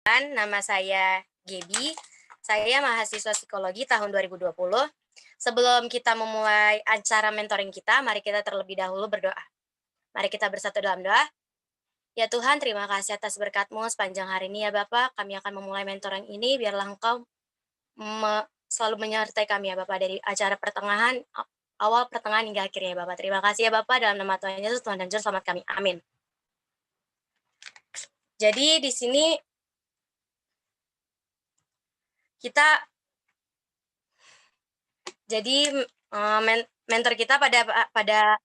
Nama saya Gebi. Saya mahasiswa psikologi tahun 2020. Sebelum kita memulai acara mentoring kita, mari kita terlebih dahulu berdoa. Mari kita bersatu dalam doa. Ya Tuhan, terima kasih atas berkat-Mu sepanjang hari ini ya Bapak. Kami akan memulai mentoring ini, biarlah Engkau selalu menyertai kami ya Bapak dari acara pertengahan, awal, pertengahan, hingga akhirnya ya Bapak. Terima kasih ya Bapak, dalam nama Tuhan Yesus, Tuhan dan Juru Selamat kami. Amin. Jadi di sini kita mentor kita pada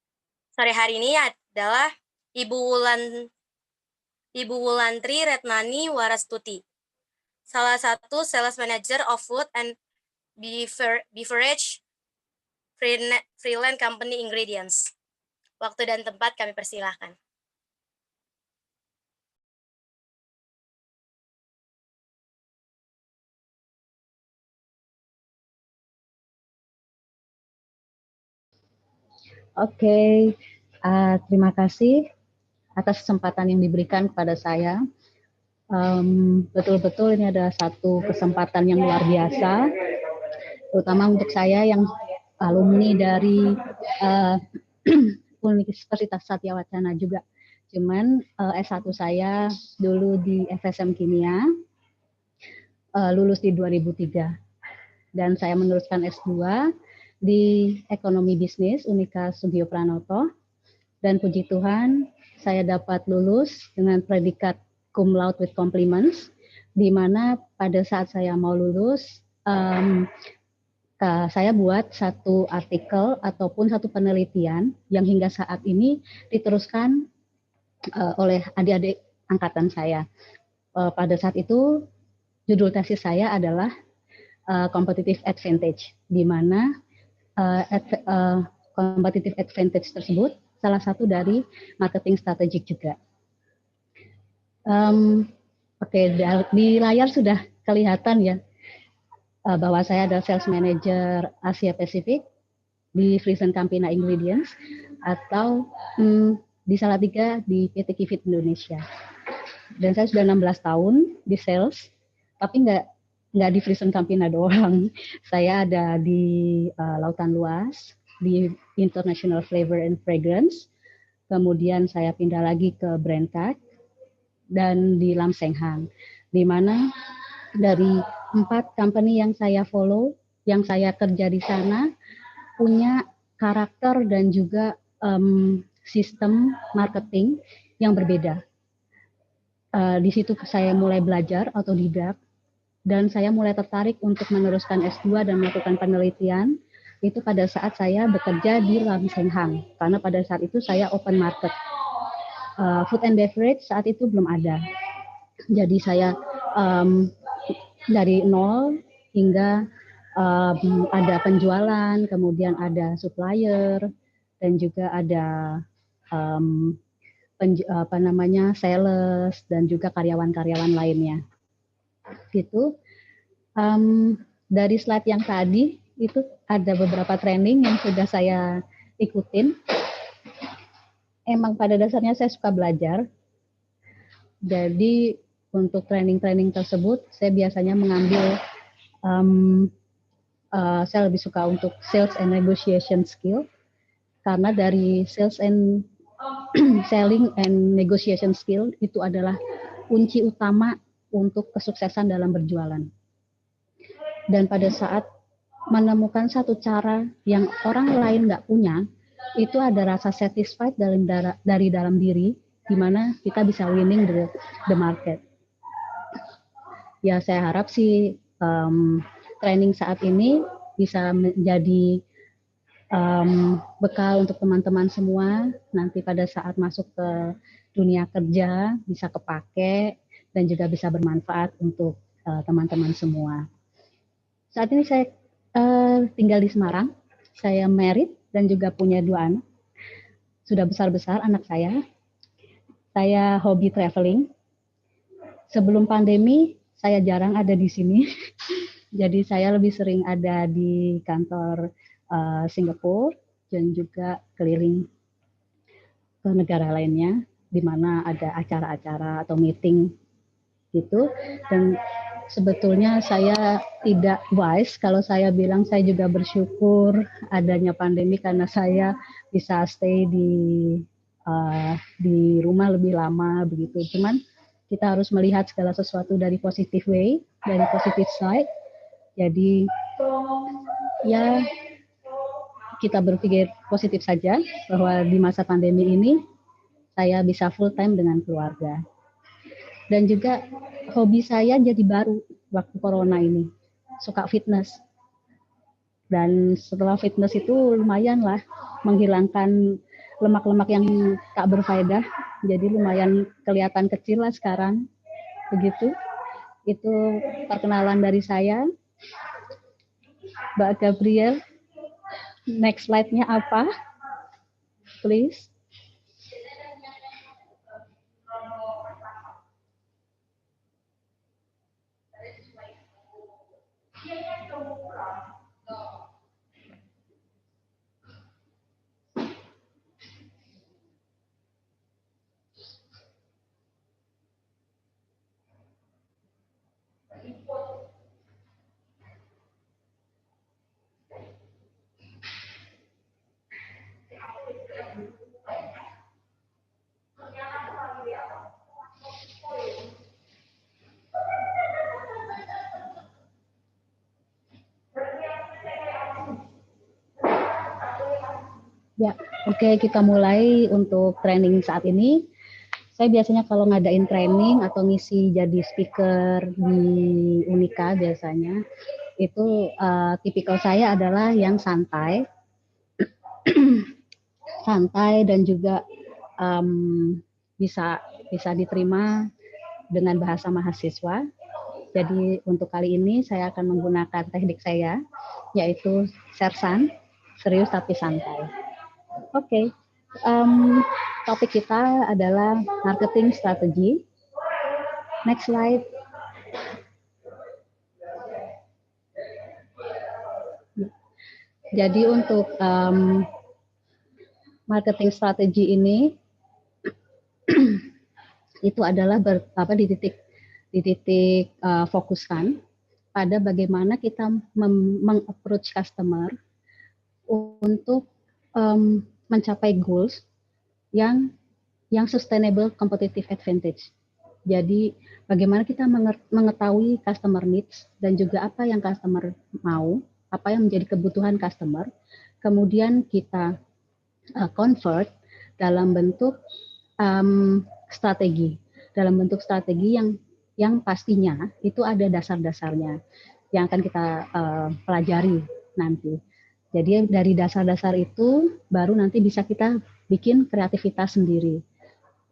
sore hari ini adalah Ibu Wulantri Retnani Warastuti, salah satu sales manager of food and beverage freelance company ingredients. Waktu dan tempat kami persilahkan. Oke, terima kasih atas kesempatan yang diberikan kepada saya. Betul-betul ini adalah satu kesempatan yang luar biasa, terutama untuk saya yang alumni dari Universitas Satya Wacana juga. Cuman S1 saya dulu di FSM Kimia, lulus di 2003. Dan saya meneruskan S2 di Ekonomi Bisnis Unika Sugio Pranoto, dan puji Tuhan saya dapat lulus dengan predikat cum laude with compliments, di mana pada saat saya mau lulus saya buat satu artikel ataupun satu penelitian yang hingga saat ini diteruskan oleh adik-adik angkatan saya. Pada saat itu judul tesis saya adalah competitive advantage, di mana competitive advantage tersebut salah satu dari marketing strategik juga. Oke, di layar sudah kelihatan ya bahwa saya adalah sales manager Asia Pasifik di Friesen Campina Ingredients, atau di Salatiga di PT Kifit Indonesia. Dan saya sudah 16 tahun di sales, tapi nggak di Friesen Campina doang. Saya ada di Lautan Luas, di International Flavor and Fragrance, kemudian saya pindah lagi ke Brenntag, dan di Lam Seng Hang, di mana dari 4 company yang saya follow, yang saya kerja di sana, punya karakter dan juga sistem marketing yang berbeda. Di situ saya mulai belajar otodidak, dan saya mulai tertarik untuk meneruskan S2 dan melakukan penelitian itu pada saat saya bekerja di Lam Seng Hang, karena pada saat itu saya open market. Food and beverage saat itu belum ada. Jadi saya dari nol hingga ada penjualan, kemudian ada supplier, dan juga ada sales, dan juga karyawan-karyawan lainnya. Gitu. Dari slide yang tadi itu ada beberapa training yang sudah saya ikutin. Emang pada dasarnya saya suka belajar. Jadi untuk training-training tersebut saya biasanya mengambil saya lebih suka untuk sales and negotiation skill, karena dari sales and selling and negotiation skill itu adalah kunci utama untuk kesuksesan dalam berjualan. Dan pada saat menemukan satu cara yang orang lain nggak punya, itu ada rasa satisfied dari dalam diri, di mana kita bisa winning the market. Ya, saya harap sih training saat ini bisa menjadi bekal untuk teman-teman semua nanti pada saat masuk ke dunia kerja, bisa kepake dan juga bisa bermanfaat untuk teman-teman semua. Saat ini saya tinggal di Semarang, saya married dan juga punya 2 anak. Sudah besar-besar anak saya. Saya hobi traveling. Sebelum pandemi, saya jarang ada di sini. Jadi saya lebih sering ada di kantor Singapura dan juga keliling ke negara lainnya, di mana ada acara-acara atau meeting gitu. Dan sebetulnya saya tidak wise kalau saya bilang saya juga bersyukur adanya pandemi karena saya bisa stay di rumah lebih lama begitu. Cuman kita harus melihat segala sesuatu dari positive way, dari positive side. Jadi ya kita berpikir positif saja bahwa di masa pandemi ini saya bisa full time dengan keluarga. Dan juga hobi saya jadi baru waktu corona ini, suka fitness. Dan setelah fitness itu lumayan lah menghilangkan lemak-lemak yang tak berfaedah. Jadi lumayan kelihatan kecil lah sekarang. Begitu. Itu perkenalan dari saya. Mbak Gabriel, next slide-nya apa? Please. Ya, oke, kita mulai untuk training saat ini. Saya biasanya kalau ngadain training atau ngisi jadi speaker di Unika biasanya, itu tipikal saya adalah yang santai, santai dan juga bisa diterima dengan bahasa mahasiswa. Jadi untuk kali ini saya akan menggunakan teknik saya, yaitu sersan, serius tapi santai. Oke, topik kita adalah marketing strategi. Next slide. Jadi untuk marketing strategi ini itu adalah di titik fokuskan pada bagaimana kita meng-approach customer untuk mencapai goals yang sustainable competitive advantage. Jadi bagaimana kita mengetahui customer needs dan juga apa yang customer mau, apa yang menjadi kebutuhan customer, kemudian kita convert dalam bentuk strategi, yang pastinya itu ada dasar-dasarnya yang akan kita pelajari nanti. Jadi dari dasar-dasar itu baru nanti bisa kita bikin kreativitas sendiri.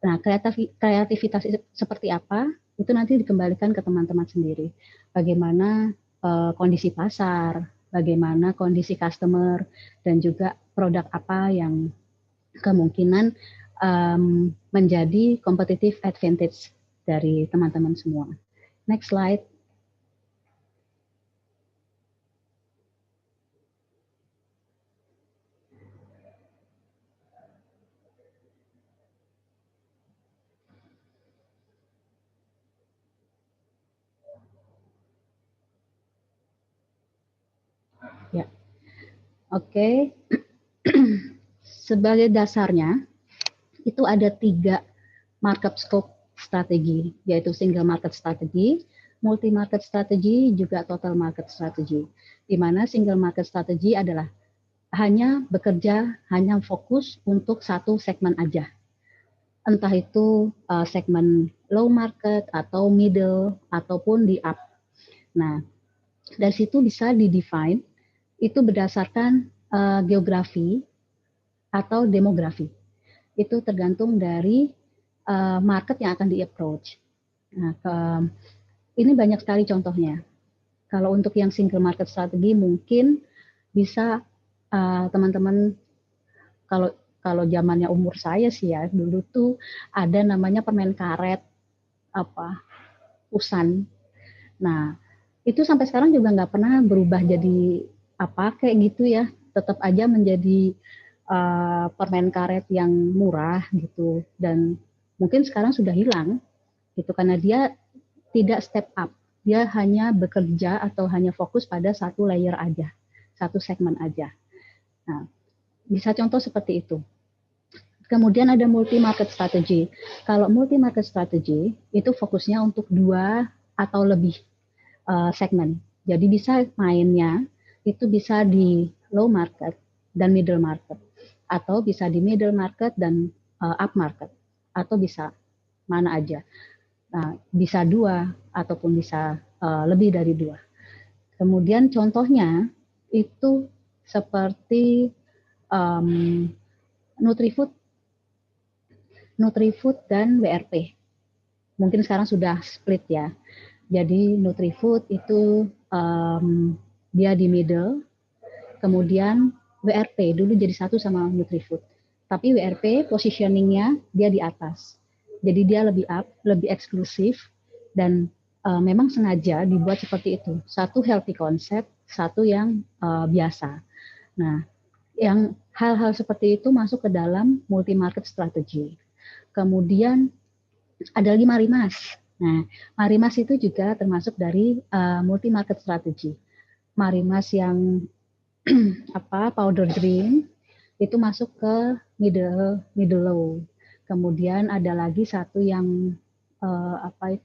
Nah, kreativitas seperti apa itu nanti dikembalikan ke teman-teman sendiri. Bagaimana kondisi pasar, bagaimana kondisi customer, dan juga produk apa yang kemungkinan menjadi competitive advantage dari teman-teman semua. Next slide. Ya, oke. Sebagai dasarnya itu ada 3 market scope strategi, yaitu single market strategy, multi market strategy, juga total market strategy. Di mana single market strategy adalah hanya fokus untuk satu segmen aja. Entah itu segmen low market atau middle ataupun di up. Nah, dari situ bisa di-define itu berdasarkan geografi atau demografi. Itu tergantung dari market yang akan di-approach. Nah, ini banyak sekali contohnya. Kalau untuk yang single market strategi mungkin bisa teman-teman kalau zamannya umur saya sih ya, dulu tuh ada namanya permen karet usan. Nah, itu sampai sekarang juga nggak pernah berubah jadi apa kayak gitu ya, tetap aja menjadi permen karet yang murah gitu, dan mungkin sekarang sudah hilang gitu karena dia tidak step up. Dia hanya bekerja atau hanya fokus pada satu layer aja, satu segmen aja. Nah, bisa contoh seperti itu. Kemudian ada multi market strategy. Kalau multi market strategy itu fokusnya untuk 2 atau lebih segmen. Jadi bisa mainnya itu bisa di low market dan middle market, atau bisa di middle market dan up market, atau bisa mana aja. Nah, bisa 2 ataupun bisa lebih dari 2. Kemudian contohnya itu seperti Nutrifood dan WRP. Mungkin sekarang sudah split ya. Jadi Nutrifood itu dia di middle, kemudian WRP dulu jadi satu sama Nutrifood. Tapi WRP positioningnya dia di atas. Jadi dia lebih up, lebih eksklusif, dan memang sengaja dibuat seperti itu. Satu healthy concept, satu yang biasa. Nah, yang hal-hal seperti itu masuk ke dalam multi market strategy. Kemudian ada lagi Marimas. Nah, Marimas itu juga termasuk dari multi market strategy. Marimas yang powder drink itu masuk ke middle low. Kemudian ada lagi satu yang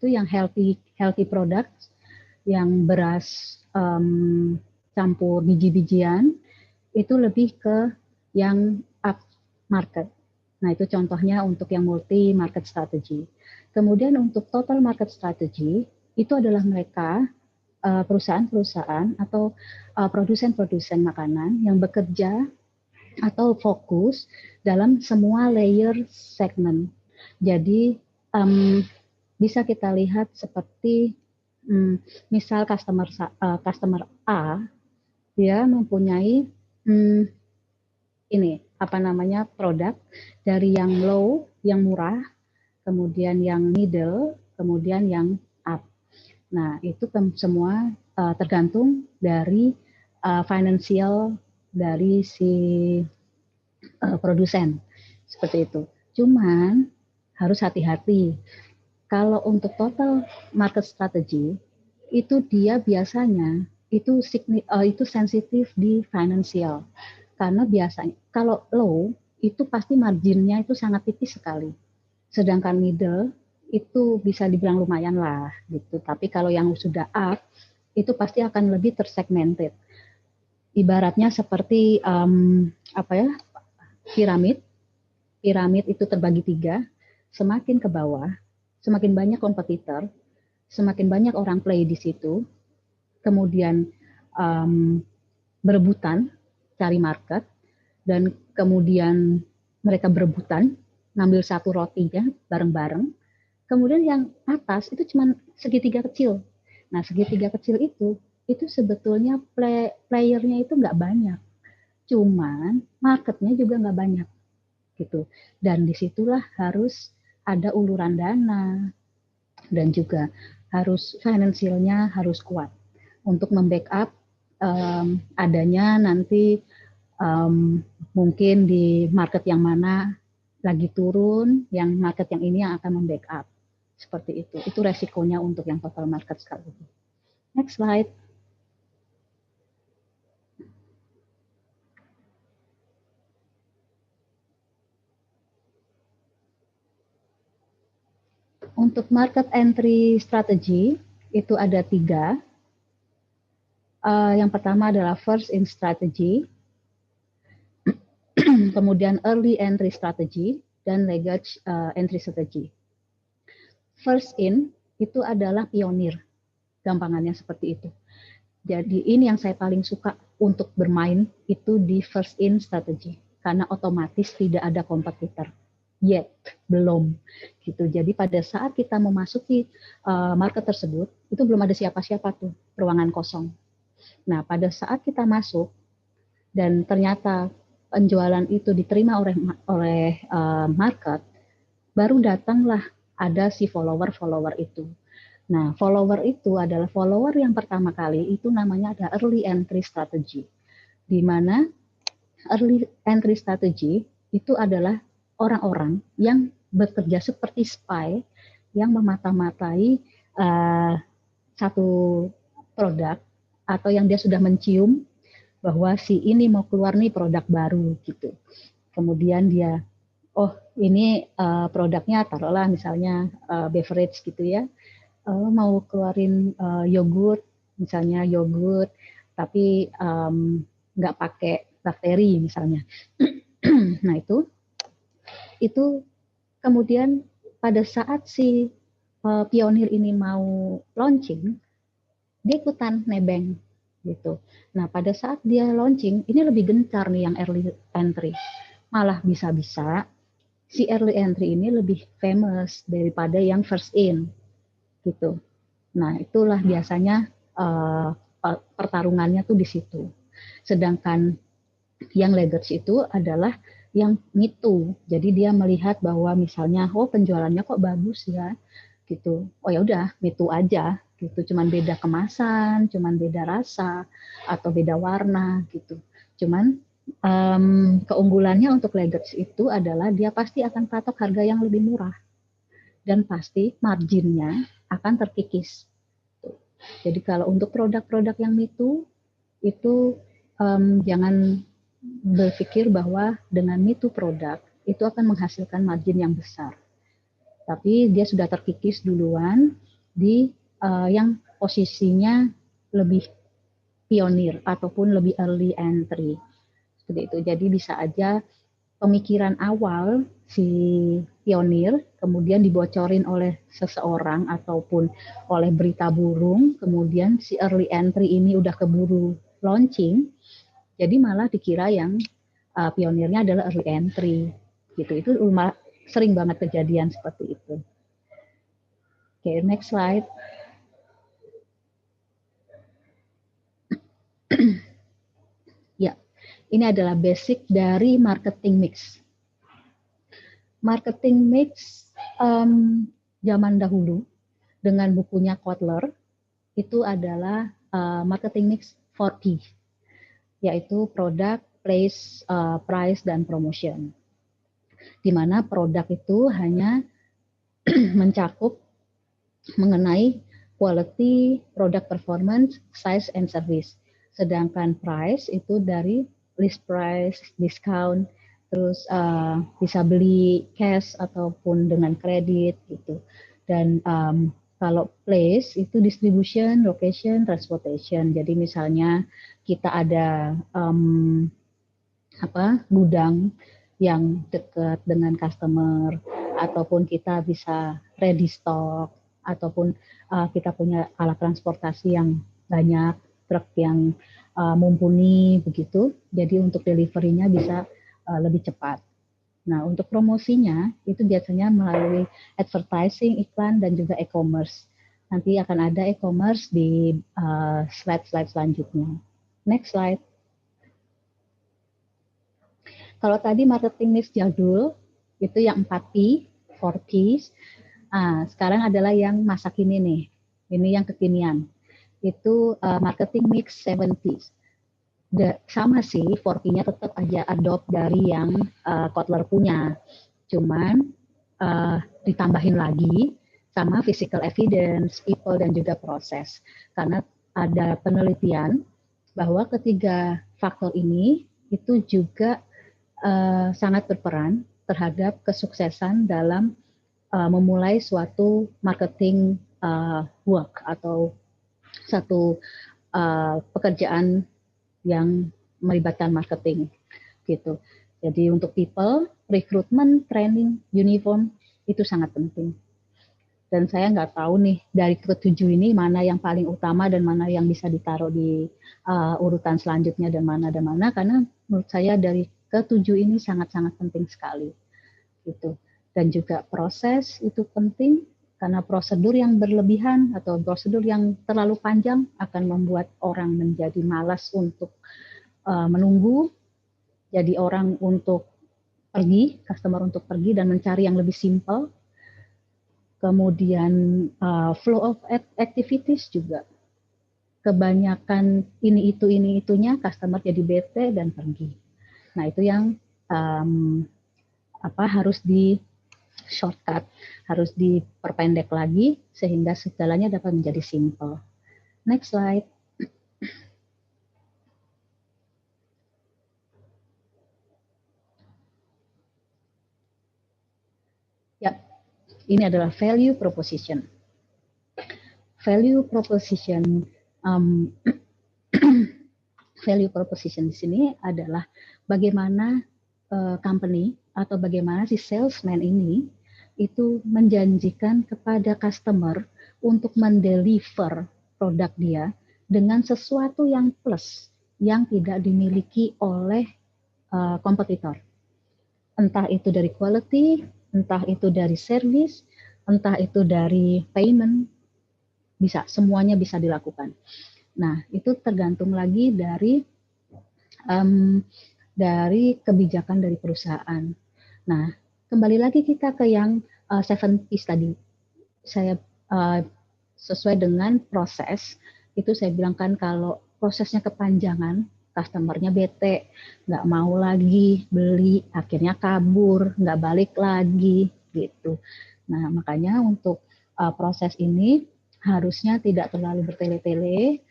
yang healthy product, yang beras campur biji-bijian, itu lebih ke yang up market. Nah, itu contohnya untuk yang multi market strategy. Kemudian untuk total market strategy, itu adalah mereka perusahaan-perusahaan atau produsen-produsen makanan yang bekerja atau fokus dalam semua layer segmen. Jadi bisa kita lihat seperti misal customer A, dia mempunyai produk dari yang low, yang murah, kemudian yang middle, kemudian yang up. Nah, itu semua tergantung dari financial dari si produsen, seperti itu. Cuman harus hati-hati. Kalau untuk total market strategy, itu dia biasanya itu sensitif di financial. Karena biasanya kalau low itu pasti marginnya itu sangat tipis sekali. Sedangkan middle itu bisa dibilang lumayan lah gitu. Tapi kalau yang sudah up itu pasti akan lebih tersegmented. Ibaratnya seperti piramid. Piramid itu terbagi 3. Semakin ke bawah, semakin banyak kompetitor, semakin banyak orang play di situ. Kemudian berebutan cari market, dan kemudian mereka berebutan ngambil satu rotinya bareng-bareng. Kemudian yang atas itu cuma segitiga kecil. Nah, segitiga kecil itu sebetulnya playernya itu nggak banyak, cuman marketnya juga nggak banyak gitu. Dan disitulah harus ada uluran dana, dan juga harus finansialnya harus kuat untuk membackup adanya nanti mungkin di market yang mana lagi turun, yang market yang ini yang akan membackup. Seperti itu. Itu resikonya untuk yang total market sekali. Next slide. Untuk market entry strategy, itu ada 3. Yang pertama adalah first in strategy, kemudian early entry strategy, dan leverage entry strategy. First in itu adalah pionir, gampangannya seperti itu. Jadi ini yang saya paling suka untuk bermain itu di first in strategy, karena otomatis tidak ada kompetitor. Yet, belum gitu. Jadi pada saat kita memasuki market tersebut, itu belum ada siapa-siapa tuh, ruangan kosong. Nah, pada saat kita masuk dan ternyata penjualan itu diterima oleh market, baru datanglah ada si follower itu. Nah, follower itu adalah follower yang pertama kali, itu namanya ada early entry strategy. Di mana early entry strategy itu adalah orang-orang yang bekerja seperti spy yang memata-matai satu produk atau yang dia sudah mencium bahwa si ini mau keluar nih produk baru gitu. Kemudian dia, oh ini produknya taruhlah misalnya beverage gitu ya, mau keluarin yogurt, misalnya yogurt, tapi nggak pakai bakteri misalnya. Nah itu kemudian pada saat si pionir ini mau launching, dia ikutan nebeng gitu. Nah pada saat dia launching, ini lebih gencar nih yang early entry. Malah bisa-bisa si early entry ini lebih famous daripada yang first in gitu. Nah itulah biasanya pertarungannya tuh di situ. Sedangkan yang laggards itu adalah yang me too. Jadi dia melihat bahwa misalnya, oh penjualannya kok bagus ya, gitu. Oh ya udah, me too aja, gitu. Cuman beda kemasan, cuman beda rasa atau beda warna, gitu. Cuman keunggulannya untuk laggards itu adalah dia pasti akan patok harga yang lebih murah dan pasti marginnya akan terkikis. Jadi kalau untuk produk-produk yang me too itu jangan berpikir bahwa dengan me too produk itu akan menghasilkan margin yang besar. Tapi dia sudah terkikis duluan di yang posisinya lebih pionir ataupun lebih early entry. Seperti itu. Jadi bisa aja pemikiran awal si pionir kemudian dibocorin oleh seseorang ataupun oleh berita burung, kemudian si early entry ini udah keburu launching, jadi malah dikira yang pionirnya adalah early entry gitu. Itu sering banget kejadian seperti itu. Oke, next slide. Ya, ini adalah basic dari marketing mix. Marketing mix zaman dahulu dengan bukunya Kotler itu adalah marketing mix 4P, yaitu product, place, price, dan promotion. Di mana produk itu hanya mencakup mengenai quality, product performance, size, and service. Sedangkan price itu dari list price, discount, terus bisa beli cash ataupun dengan kredit gitu. Dan kalau place itu distribution, location, transportation. Jadi misalnya kita ada gudang yang dekat dengan customer, ataupun kita bisa ready stock, ataupun kita punya alat transportasi yang banyak, truk yang mumpuni begitu. Jadi untuk delivery-nya bisa lebih cepat. Nah, untuk promosinya itu biasanya melalui advertising, iklan, dan juga e-commerce. Nanti akan ada e-commerce di slide-slide selanjutnya. Next slide. Kalau tadi marketing mix jadul, itu yang 4P, 4Ps. Sekarang adalah yang masa kini nih. Ini yang kekinian. Itu marketing mix 7Ps. Sama sih, 4P-nya tetap aja adopt dari yang Kotler punya. Cuman ditambahin lagi sama physical evidence, people, dan juga proses. Karena ada penelitian bahwa ketiga faktor ini itu juga sangat berperan terhadap kesuksesan dalam memulai suatu marketing work atau satu pekerjaan yang melibatkan marketing gitu. Jadi untuk people, recruitment, training, uniform itu sangat penting. Dan saya nggak tahu nih dari ketujuh ini mana yang paling utama dan mana yang bisa ditaruh di urutan selanjutnya dan mana karena menurut saya dari ketujuh ini sangat-sangat penting sekali gitu. Dan juga proses itu penting karena prosedur yang berlebihan atau prosedur yang terlalu panjang akan membuat orang menjadi malas untuk menunggu, jadi orang untuk pergi, customer untuk pergi dan mencari yang lebih simple. Kemudian flow of activities juga. Kebanyakan ini itunya customer jadi bete dan pergi. Nah itu yang harus shortcut, harus diperpendek lagi sehingga segalanya dapat menjadi simple. Next slide. Ya, ini adalah value proposition. Value proposition, value proposition di sini adalah bagaimana company atau bagaimana si salesman ini itu menjanjikan kepada customer untuk mendeliver produk dia dengan sesuatu yang plus yang tidak dimiliki oleh kompetitor. Entah itu dari quality, entah itu dari service, entah itu dari payment, bisa, semuanya bisa dilakukan. Nah, itu tergantung lagi dari kebijakan dari perusahaan. Nah, kembali lagi kita ke yang 7 P's tadi. Saya sesuai dengan proses, itu saya bilangkan kalau prosesnya kepanjangan, customernya bete, nggak mau lagi beli, akhirnya kabur, nggak balik lagi, gitu. Nah, makanya untuk proses ini harusnya tidak terlalu bertele-tele,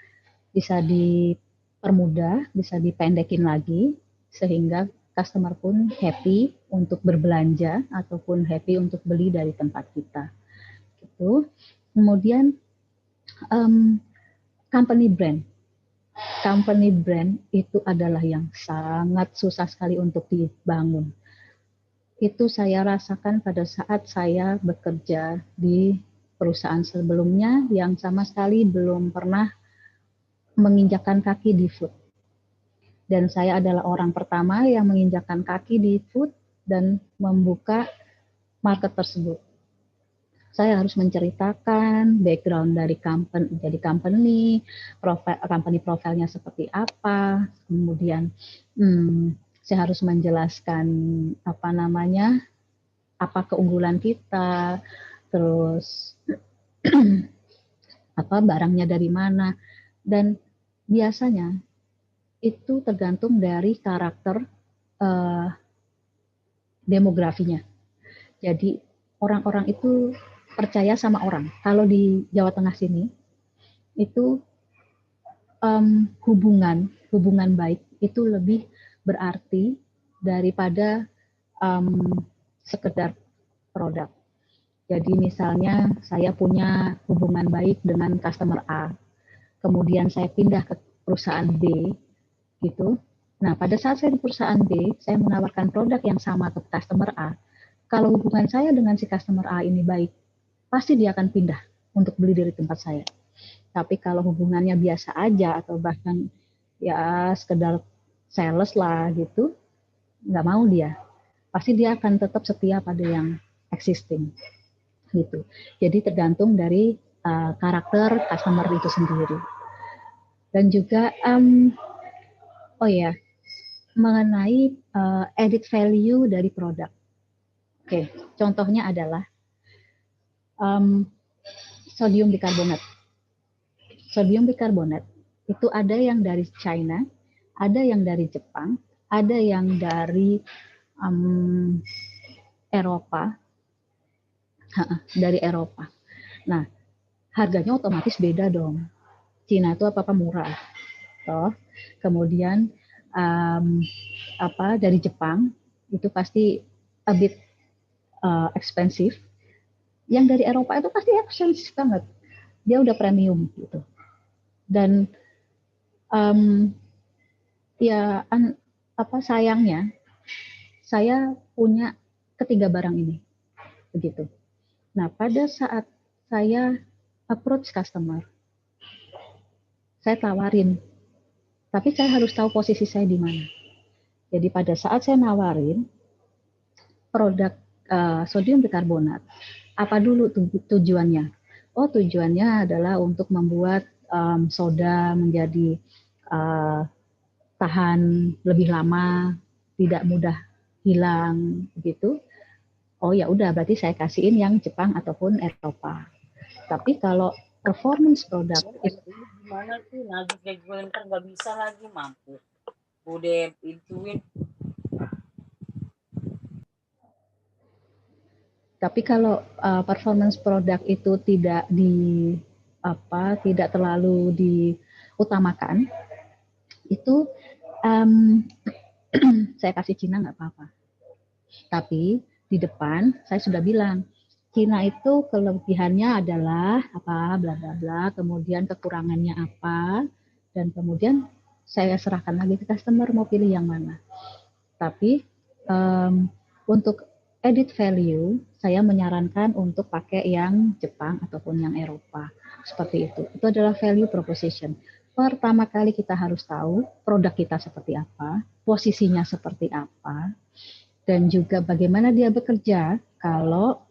bisa dipermudah, bisa dipendekin lagi, sehingga customer pun happy untuk berbelanja ataupun happy untuk beli dari tempat kita. Gitu. Kemudian company brand. Company brand itu adalah yang sangat susah sekali untuk dibangun. Itu saya rasakan pada saat saya bekerja di perusahaan sebelumnya yang sama sekali belum pernah menginjakkan kaki di food. Dan saya adalah orang pertama yang menginjakkan kaki di food dan membuka market tersebut. Saya harus menceritakan background dari company, company profilnya seperti apa, kemudian saya harus menjelaskan apa keunggulan kita, terus apa barangnya dari mana, dan biasanya itu tergantung dari karakter demografinya. Jadi orang-orang itu percaya sama orang. Kalau di Jawa Tengah sini itu hubungan baik itu lebih berarti daripada sekedar produk. Jadi misalnya saya punya hubungan baik dengan customer A, kemudian saya pindah ke perusahaan B, gitu. Nah, pada saat saya di perusahaan B, saya menawarkan produk yang sama ke customer A. Kalau hubungan saya dengan si customer A ini baik, pasti dia akan pindah untuk beli dari tempat saya. Tapi kalau hubungannya biasa aja atau bahkan ya sekedar sales lah gitu, nggak mau dia. Pasti dia akan tetap setia pada yang existing gitu. Jadi tergantung dari karakter customer itu sendiri. Dan juga mengenai added value dari produk. Oke, contohnya adalah sodium bikarbonat. Sodium bikarbonat itu ada yang dari China, ada yang dari Jepang, ada yang dari Eropa, dari Eropa. Nah, harganya otomatis beda dong. Cina itu apa murah, toh. Kemudian dari Jepang itu pasti a bit expensive. Yang dari Eropa itu pasti expensive banget. Dia udah premium gitu. Dan sayangnya saya punya ketiga barang ini begitu. Nah, pada saat saya approach customer, saya tawarin, tapi saya harus tahu posisi saya di mana. Jadi pada saat saya nawarin produk sodium bikarbonat, apa dulu tujuannya? Oh, tujuannya adalah untuk membuat soda menjadi tahan lebih lama, tidak mudah hilang, gitu. Oh ya udah, berarti saya kasihin yang Jepang ataupun Eropa. Tapi kalau performance produk itu gimana tuh lagi kayak gue ntar nggak bisa lagi mampu udah ituin Tapi kalau performance produk itu tidak terlalu diutamakan, itu saya kasih Cina nggak apa-apa. Tapi di depan saya sudah bilang, Cina itu kelebihannya adalah apa, bla bla bla, kemudian kekurangannya apa, dan kemudian saya serahkan lagi ke customer mau pilih yang mana. Tapi untuk added value, saya menyarankan untuk pakai yang Jepang ataupun yang Eropa. Seperti itu. Itu adalah value proposition. Pertama kali kita harus tahu produk kita seperti apa, posisinya seperti apa, dan juga bagaimana dia bekerja kalau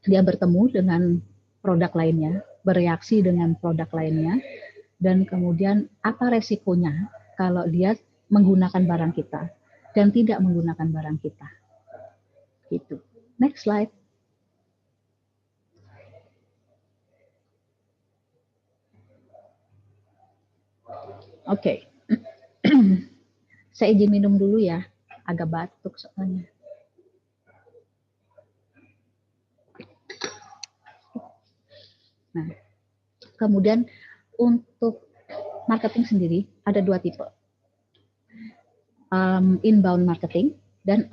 dia bertemu dengan produk lainnya, bereaksi dengan produk lainnya, dan kemudian apa resikonya kalau dia menggunakan barang kita dan tidak menggunakan barang kita. Gitu. Next slide. Oke. Saya izin minum dulu ya, agak batuk soalnya. Nah, kemudian untuk marketing sendiri ada dua tipe, inbound marketing dan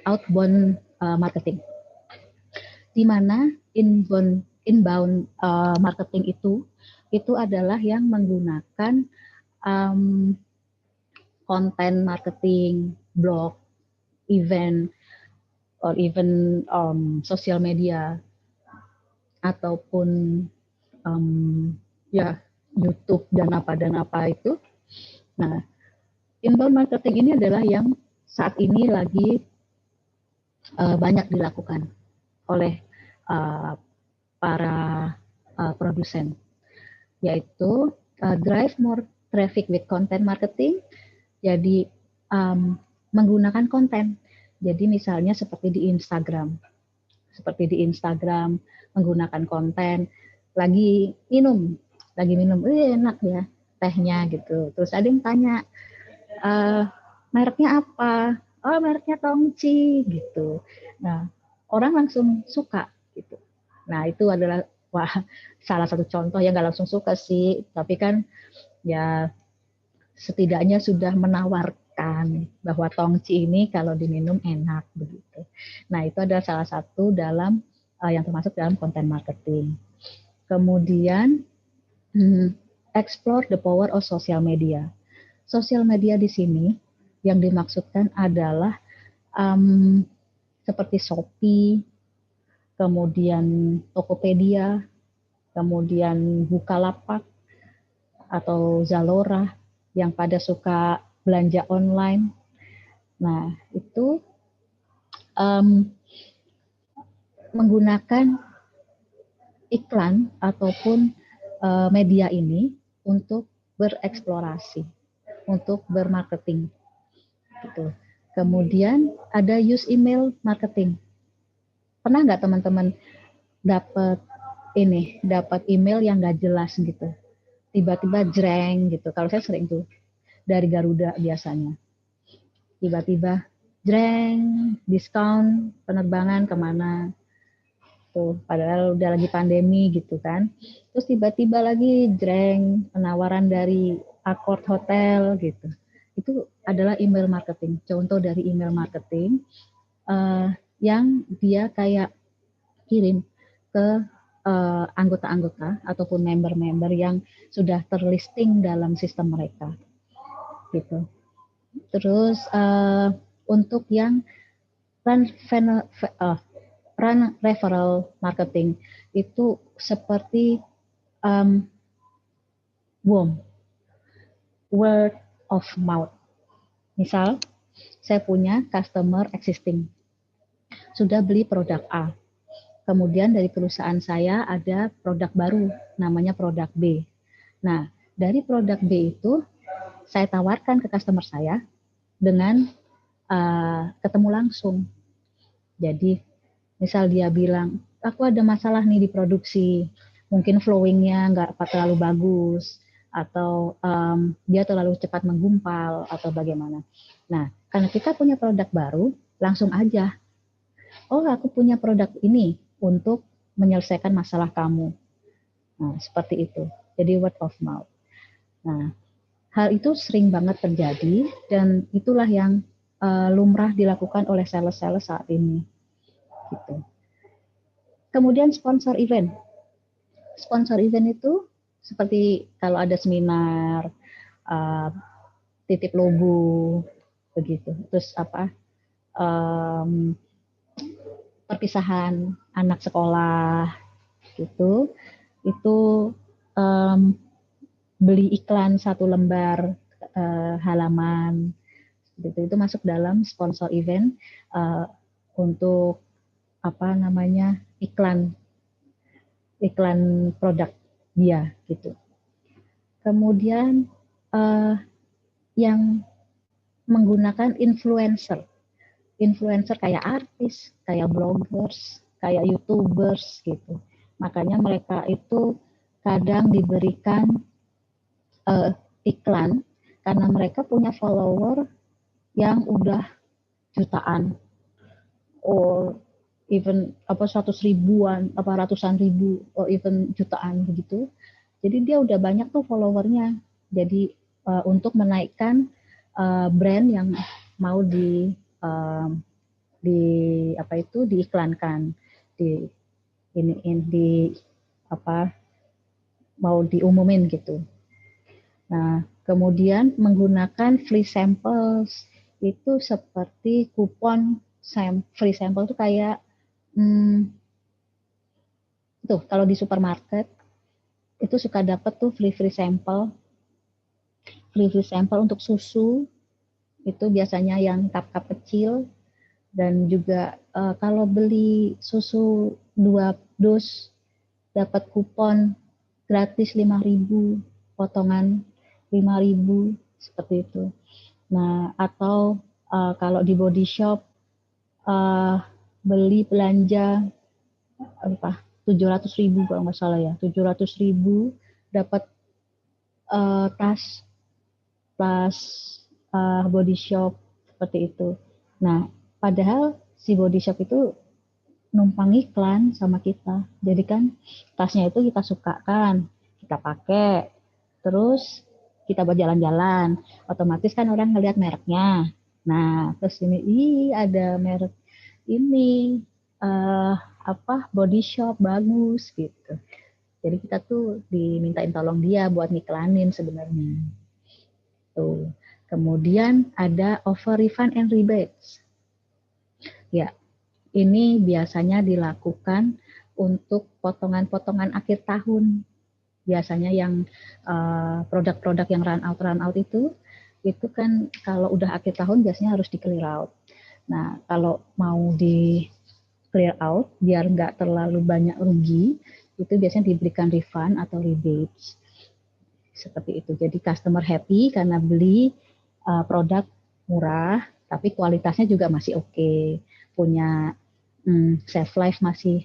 outbound marketing. Di mana inbound marketing itu adalah yang menggunakan konten marketing, blog, event, or even sosial media ataupun ya YouTube dan apa itu. Nah, inbound marketing ini adalah yang saat ini lagi banyak dilakukan oleh para produsen, yaitu drive more traffic with content marketing. Jadi menggunakan konten. Jadi misalnya seperti di Instagram menggunakan konten, lagi minum, enak ya tehnya gitu. Terus ada yang tanya, mereknya apa? Oh, mereknya Tongci gitu. Nah, orang langsung suka gitu. Nah, itu adalah salah satu contoh yang nggak langsung suka sih, tapi kan ya setidaknya sudah menawarkan bahwa Tongci ini kalau diminum enak begitu. Nah, itu adalah salah satu dalam yang termasuk dalam konten marketing. Kemudian explore the power of social media. Sosial media di sini yang dimaksudkan adalah seperti Shopee, kemudian Tokopedia, kemudian Bukalapak atau Zalora yang pada suka belanja online. Nah, itu menggunakan iklan ataupun media ini untuk bereksplorasi, untuk bermarketing. Gitu. Kemudian ada use email marketing. Pernah nggak teman-teman dapat email yang nggak jelas gitu, tiba-tiba jreng gitu. Kalau saya sering tuh dari Garuda biasanya, tiba-tiba jreng, diskon penerbangan kemana tuh, padahal udah lagi pandemi gitu kan. Terus tiba-tiba lagi jreng, penawaran dari Accor Hotel gitu. Itu adalah email marketing, contoh dari email marketing yang dia kayak kirim ke anggota-anggota ataupun member-member yang sudah terlisting dalam sistem mereka gitu. Terus untuk yang run referral marketing itu seperti word of mouth. Misal saya punya customer existing sudah beli produk A, kemudian dari perusahaan saya ada produk baru namanya produk B. Nah, dari produk B itu saya tawarkan ke customer saya dengan ketemu langsung. Jadi misal dia bilang, aku ada masalah nih di produksi, mungkin flowingnya nggak terlalu bagus, atau dia terlalu cepat menggumpal, atau bagaimana. Nah, karena kita punya produk baru, langsung aja oh aku punya produk ini untuk menyelesaikan masalah kamu. Nah, seperti itu. Jadi word of mouth. Nah, hal itu sering banget terjadi dan itulah yang lumrah dilakukan oleh sales-sales saat ini. Gitu. Kemudian sponsor event. Sponsor event itu seperti kalau ada seminar, titip logo, begitu. Terus apa? Perpisahan anak sekolah, gitu. Itu beli iklan 1 lembar halaman, gitu. Itu masuk dalam sponsor event untuk apa namanya iklan produk dia, gitu. Kemudian yang menggunakan influencer kayak artis, kayak bloggers, kayak YouTubers gitu. Makanya mereka itu kadang diberikan iklan karena mereka punya follower yang udah jutaan, or even 100 ribuan, ratusan ribu, or even jutaan begitu. Jadi dia udah banyak tuh followernya. Jadi untuk menaikkan brand yang mau diiklankan, mau diumumin gitu. Nah, kemudian menggunakan free samples itu seperti kupon free sample itu kayak tuh kalau di supermarket itu suka dapat tuh free sample untuk susu, itu biasanya yang cup kecil. Dan juga kalau beli susu 2 dus dapat kupon gratis 5.000, potongan 5.000, seperti itu. Nah, atau kalau di Body Shop beli belanja 700.000 kalau nggak salah ya, 700.000 dapat tas Body Shop, seperti itu. Nah, padahal si Body Shop itu numpang iklan sama kita. Jadi kan tasnya itu kita suka kan, kita pakai, terus kita buat jalan-jalan, otomatis kan orang ngelihat mereknya. Nah, terus ini ada merek ini Body Shop bagus gitu. Jadi kita tuh dimintain tolong dia buat ngiklanin sebenarnya. Tuh. Kemudian ada offer refund and rebates. Ya, ini biasanya dilakukan untuk potongan-potongan akhir tahun. Biasanya yang produk-produk yang run out itu kan kalau udah akhir tahun biasanya harus di clear out. Nah, kalau mau di clear out biar nggak terlalu banyak rugi, itu biasanya diberikan refund atau rebates. Seperti itu. Jadi customer happy karena beli produk murah, tapi kualitasnya juga masih oke. Punya shelf life masih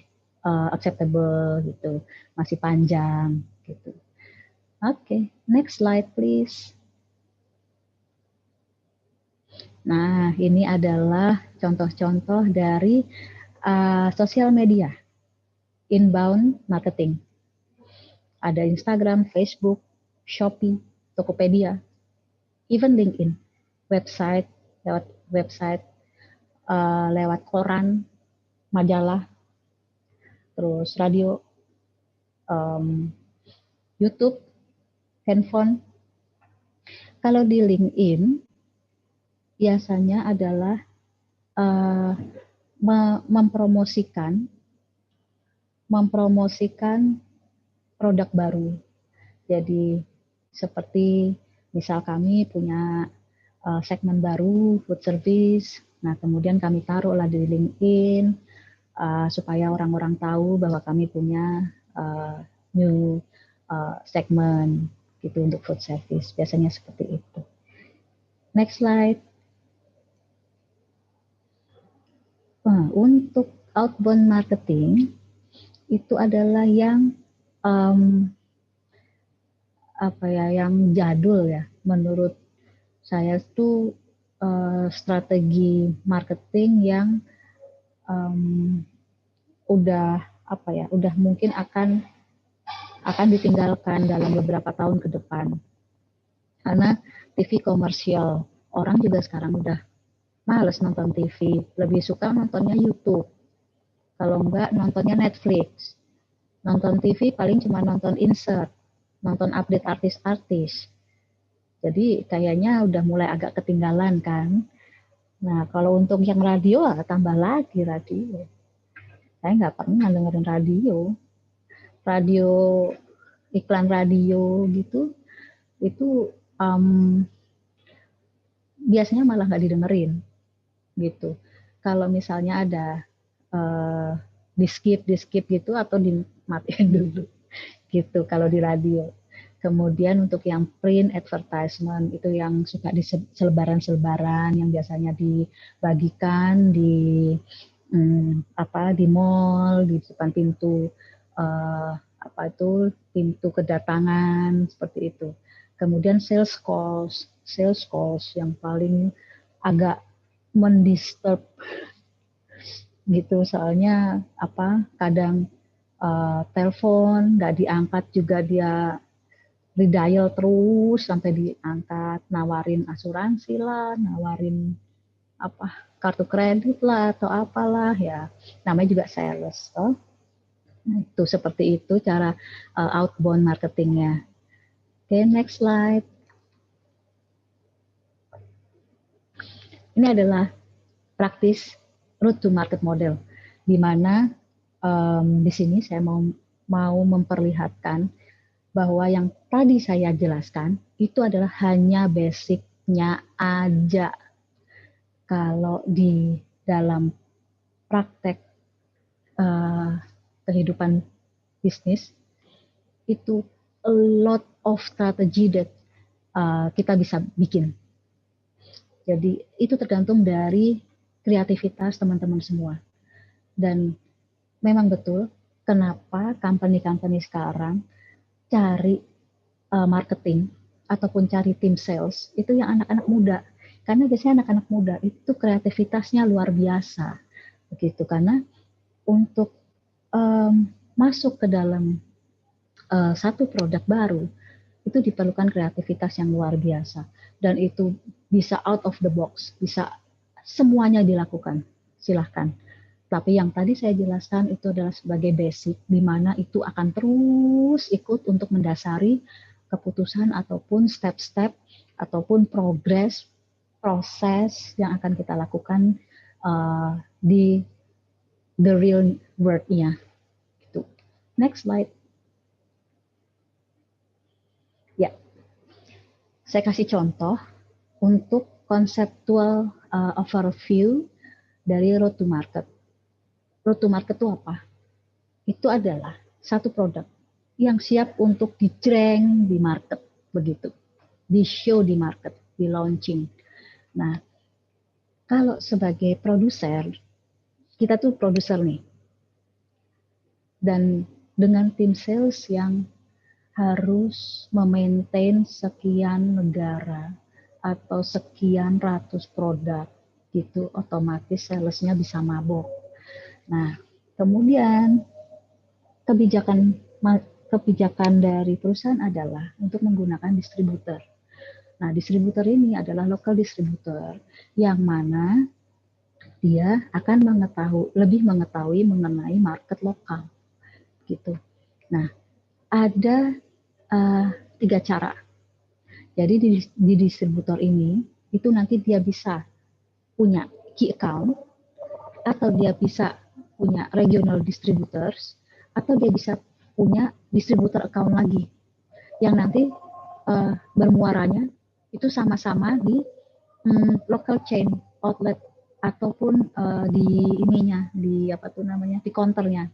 acceptable gitu, masih panjang gitu. Oke, next slide please. Nah, ini adalah contoh-contoh dari sosial media inbound marketing. Ada Instagram, Facebook, Shopee, Tokopedia, even LinkedIn, lewat website, lewat koran, majalah, terus radio, YouTube, handphone. Kalau di LinkedIn biasanya adalah mempromosikan produk baru. Jadi seperti misal kami punya segmen baru food service, nah kemudian kami taruhlah di LinkedIn supaya orang-orang tahu bahwa kami punya new segmen gitu untuk food service. Biasanya seperti itu. Next slide. Untuk outbound marketing itu adalah yang yang jadul ya. Menurut saya itu strategi marketing yang udah apa ya, udah mungkin akan ditinggalkan dalam beberapa tahun ke depan. Karena TV komersial, orang juga sekarang udah males nonton TV, lebih suka nontonnya YouTube. Kalau enggak nontonnya Netflix. Nonton TV paling cuma nonton insert, nonton update artis-artis. Jadi kayaknya udah mulai agak ketinggalan kan. Nah kalau untuk yang radio tambah lagi radio. Saya nggak pernah dengerin radio. Radio, iklan radio gitu, itu biasanya malah nggak didengerin gitu. Kalau misalnya ada di skip gitu atau dimatiin dulu gitu kalau di radio. Kemudian untuk yang print advertisement itu yang suka di selebaran-selebaran yang biasanya dibagikan di di mall, di depan pintu pintu kedatangan seperti itu. Kemudian sales calls yang paling agak mendisturb gitu, soalnya kadang telepon nggak diangkat juga, dia redial terus sampai diangkat, nawarin asuransi lah, nawarin kartu kredit lah atau apalah ya, namanya juga sales. Itu seperti itu cara outbound marketingnya. Oke, next slide. Ini adalah praktis route to market model, di mana di sini saya mau memperlihatkan bahwa yang tadi saya jelaskan itu adalah hanya basicnya aja. Kalau di dalam praktek kehidupan bisnis itu a lot of strategy that kita bisa bikin. Jadi itu tergantung dari kreativitas teman-teman semua. Dan memang betul kenapa company-company sekarang cari marketing ataupun cari tim sales itu yang anak-anak muda. Karena biasanya anak-anak muda itu kreativitasnya luar biasa. Begitu, karena untuk masuk ke dalam satu produk baru itu diperlukan kreativitas yang luar biasa, dan itu bisa out of the box, bisa semuanya dilakukan, silahkan. Tapi yang tadi saya jelaskan itu adalah sebagai basic, di mana itu akan terus ikut untuk mendasari keputusan ataupun step-step ataupun proses yang akan kita lakukan di the real world-nya. Gitu. Next slide. Ya, saya kasih contoh untuk konseptual overview dari road to market. Road to market itu apa? Itu adalah satu produk yang siap untuk dijreng di market, begitu, di show di market, di launching. Nah, kalau sebagai produser, kita tuh produser nih, dan dengan tim sales yang harus memaintain sekian negara atau sekian ratus produk gitu, otomatis salesnya bisa mabok. Nah, kemudian kebijakan dari perusahaan adalah untuk menggunakan distributor. Nah, distributor ini adalah local distributor yang mana dia akan lebih mengetahui mengenai market lokal gitu. Nah, ada 3 cara. Jadi di distributor ini itu nanti dia bisa punya key account, atau dia bisa punya regional distributors, atau dia bisa punya distributor account lagi yang nanti bermuaranya itu sama-sama di local chain outlet ataupun di ininya, di di counternya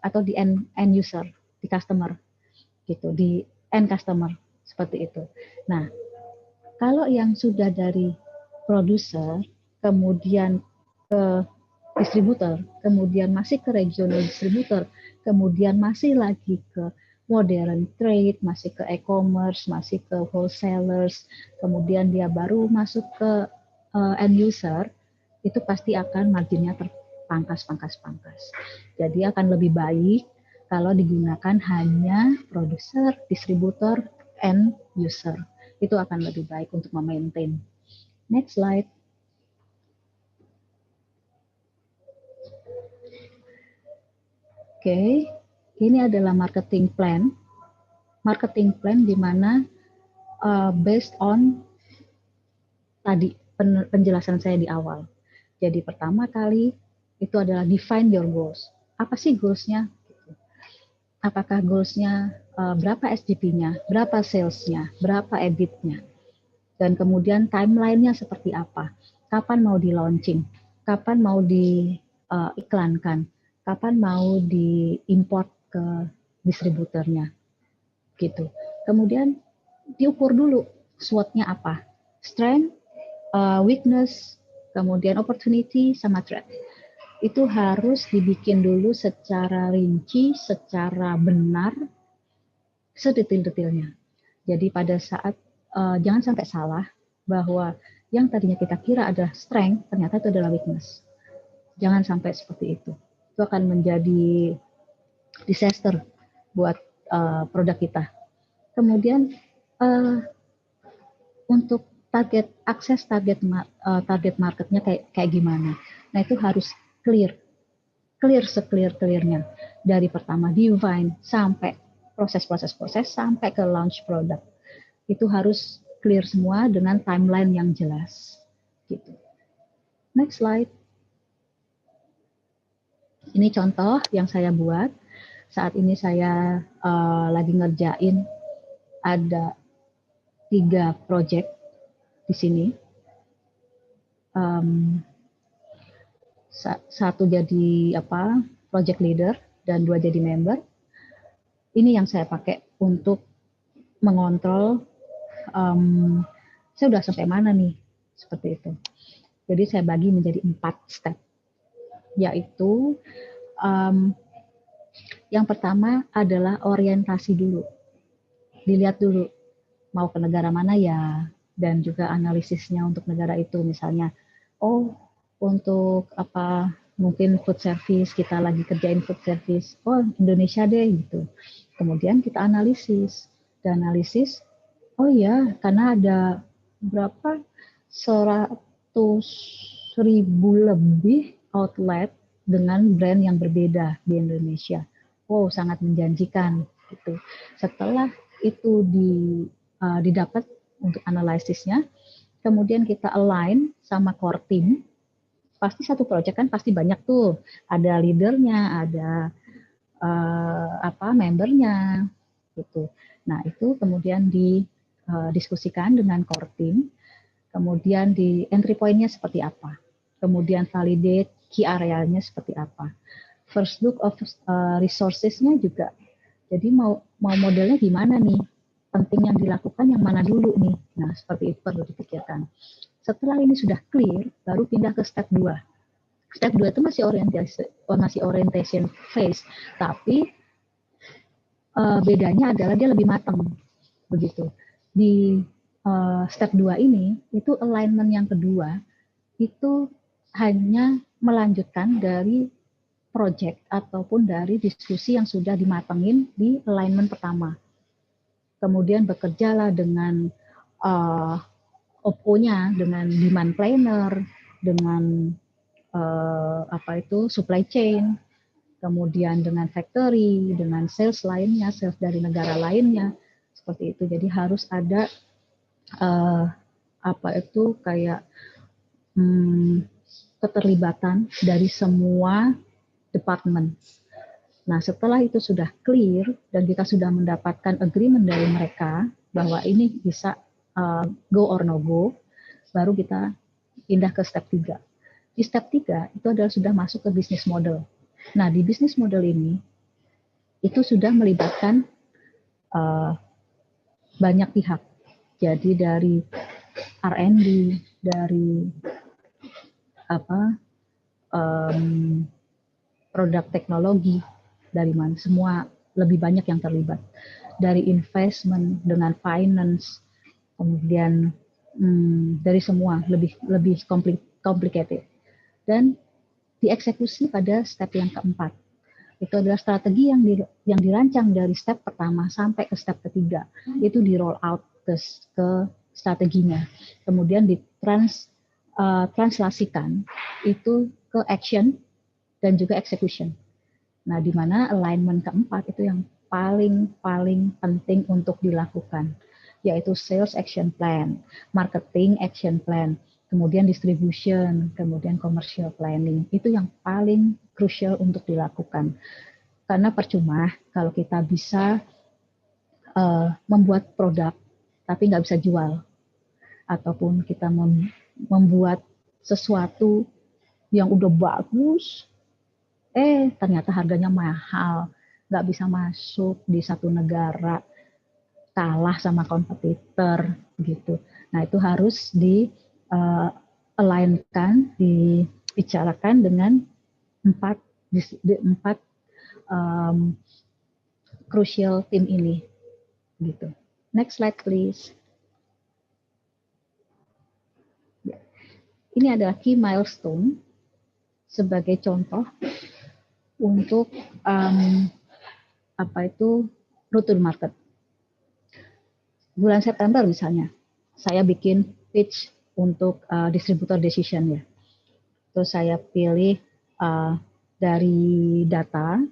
atau di end user, di customer gitu, di end customer seperti itu. Nah, kalau yang sudah dari produser kemudian ke distributor, kemudian masih ke regional distributor, kemudian masih lagi ke modern trade, masih ke e-commerce, masih ke wholesalers, kemudian dia baru masuk ke end user, itu pasti akan marginnya pangkas. Jadi akan lebih baik kalau digunakan hanya produser, distributor, and user. Itu akan lebih baik untuk memaintain. Next slide. Oke, ini adalah marketing plan. Marketing plan di mana based on tadi penjelasan saya di awal. Jadi pertama kali itu adalah define your goals. Apa sih goals-nya? Apakah goals-nya berapa SGP-nya, berapa sales-nya, berapa EBIT-nya, dan kemudian timeline-nya seperti apa? Kapan mau di launching? Kapan mau diiklankan? Kapan mau diimport ke distributornya? Gitu. Kemudian diukur dulu SWOT-nya apa? Strength, weakness, kemudian opportunity, sama threat. Itu harus dibikin dulu secara rinci, secara benar, sedetil-detilnya. Jadi pada saat jangan sampai salah bahwa yang tadinya kita kira adalah strength, ternyata itu adalah weakness. Jangan sampai seperti itu. Itu akan menjadi disaster buat produk kita. Kemudian untuk akses target marketnya kayak gimana? Nah itu harus clear seclear-clearnya dari pertama define sampai proses sampai ke launch produk. Itu harus clear semua dengan timeline yang jelas. Gitu. Next slide. Ini contoh yang saya buat. Saat ini saya lagi ngerjain ada 3 project di sini. Satu jadi project leader dan 2 jadi member. Ini yang saya pakai untuk mengontrol saya udah sampai mana nih, seperti itu. Jadi saya bagi menjadi 4 step, yaitu yang pertama adalah orientasi dulu, dilihat dulu mau ke negara mana ya, dan juga analisisnya untuk negara itu, misalnya untuk mungkin food service, kita lagi kerjain food service, Indonesia deh gitu. Kemudian kita analisis, oh ya, karena ada berapa 100.000 lebih outlet dengan brand yang berbeda di Indonesia. Wow, sangat menjanjikan gitu. Setelah itu didapat untuk analisisnya, kemudian kita align sama core team. Pasti satu project kan pasti banyak tuh, ada leadernya, ada membernya gitu. Nah itu kemudian didiskusikan dengan core team, kemudian di entry point-nya seperti apa, kemudian validate key area-nya seperti apa, first look of resources-nya juga. Jadi mau modelnya gimana nih, penting yang dilakukan yang mana dulu nih. Nah seperti itu perlu dipikirkan. Setelah ini sudah clear, baru pindah ke step 2. Step 2 itu masih orientation phase, tapi bedanya adalah dia lebih matang. Begitu. Di step 2 ini, itu alignment yang kedua, itu hanya melanjutkan dari project ataupun dari diskusi yang sudah dimatengin di alignment pertama. Kemudian bekerjalah dengan OPO-nya, dengan demand planner, dengan supply chain, kemudian dengan factory, dengan sales lainnya, sales dari negara lainnya, seperti itu. Jadi harus ada keterlibatan dari semua departemen. Nah, setelah itu sudah clear dan kita sudah mendapatkan agreement dari mereka bahwa ini bisa go or no go, baru kita pindah ke step 3. Di step 3 itu adalah sudah masuk ke business model. Nah, di business model ini itu sudah melibatkan banyak pihak. Jadi dari R&D, dari produk teknologi, dari mana semua lebih banyak yang terlibat. Dari investment dengan finance, kemudian dari semua lebih complicated. Dan dieksekusi pada step yang keempat. Itu adalah strategi yang dirancang dari step pertama sampai ke step ketiga. Itu di roll out ke strateginya. Kemudian translasikan itu ke action dan juga execution. Nah, di mana alignment keempat itu yang paling penting untuk dilakukan, yaitu sales action plan, marketing action plan, kemudian distribution, kemudian commercial planning. Itu yang paling crucial untuk dilakukan. Karena percuma kalau kita bisa membuat produk tapi nggak bisa jual, ataupun kita membuat sesuatu yang udah bagus, ternyata harganya mahal, nggak bisa masuk di satu negara, kalah sama kompetitor gitu. Nah, itu harus di-alignkan, dibicarakan dengan empat crucial tim ini gitu. Next slide please. Ini adalah key milestone sebagai contoh untuk route to market. Bulan September misalnya, saya bikin pitch untuk distributor decision ya. Terus saya pilih dari data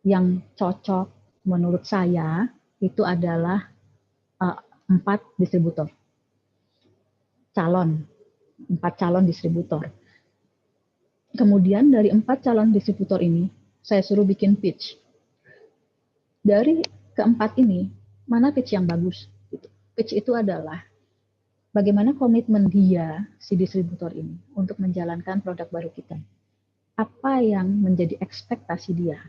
yang cocok menurut saya itu adalah 4 distributor. 4 calon distributor. Kemudian dari 4 calon distributor ini, saya suruh bikin pitch. Dari keempat ini, mana pitch yang bagus? Pitch itu adalah bagaimana komitmen dia, si distributor ini, untuk menjalankan produk baru kita. Apa yang menjadi ekspektasi dia,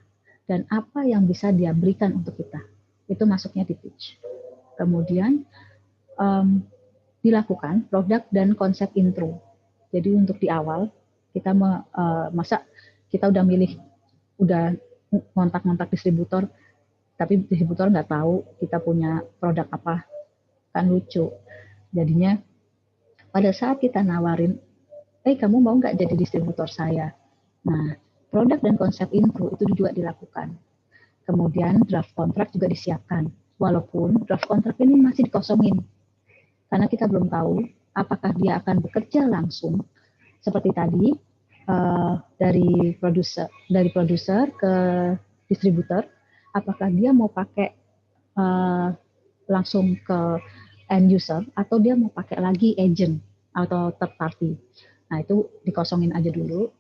dan apa yang bisa dia berikan untuk kita. Itu masuknya di pitch. Kemudian, dilakukan produk dan konsep intro. Jadi untuk di awal, kita masa kita udah ngontak-ngontak distributor, tapi distributor nggak tahu kita punya produk apa, kan lucu. Jadinya pada saat kita nawarin, kamu mau nggak jadi distributor saya? Nah, produk dan konsep intro itu juga dilakukan. Kemudian draft kontrak juga disiapkan, walaupun draft kontrak ini masih dikosongin, karena kita belum tahu apakah dia akan bekerja langsung seperti tadi dari produser ke distributor, apakah dia mau pakai langsung ke end user atau dia mau pakai lagi agent atau third party. Nah, itu dikosongin aja dulu.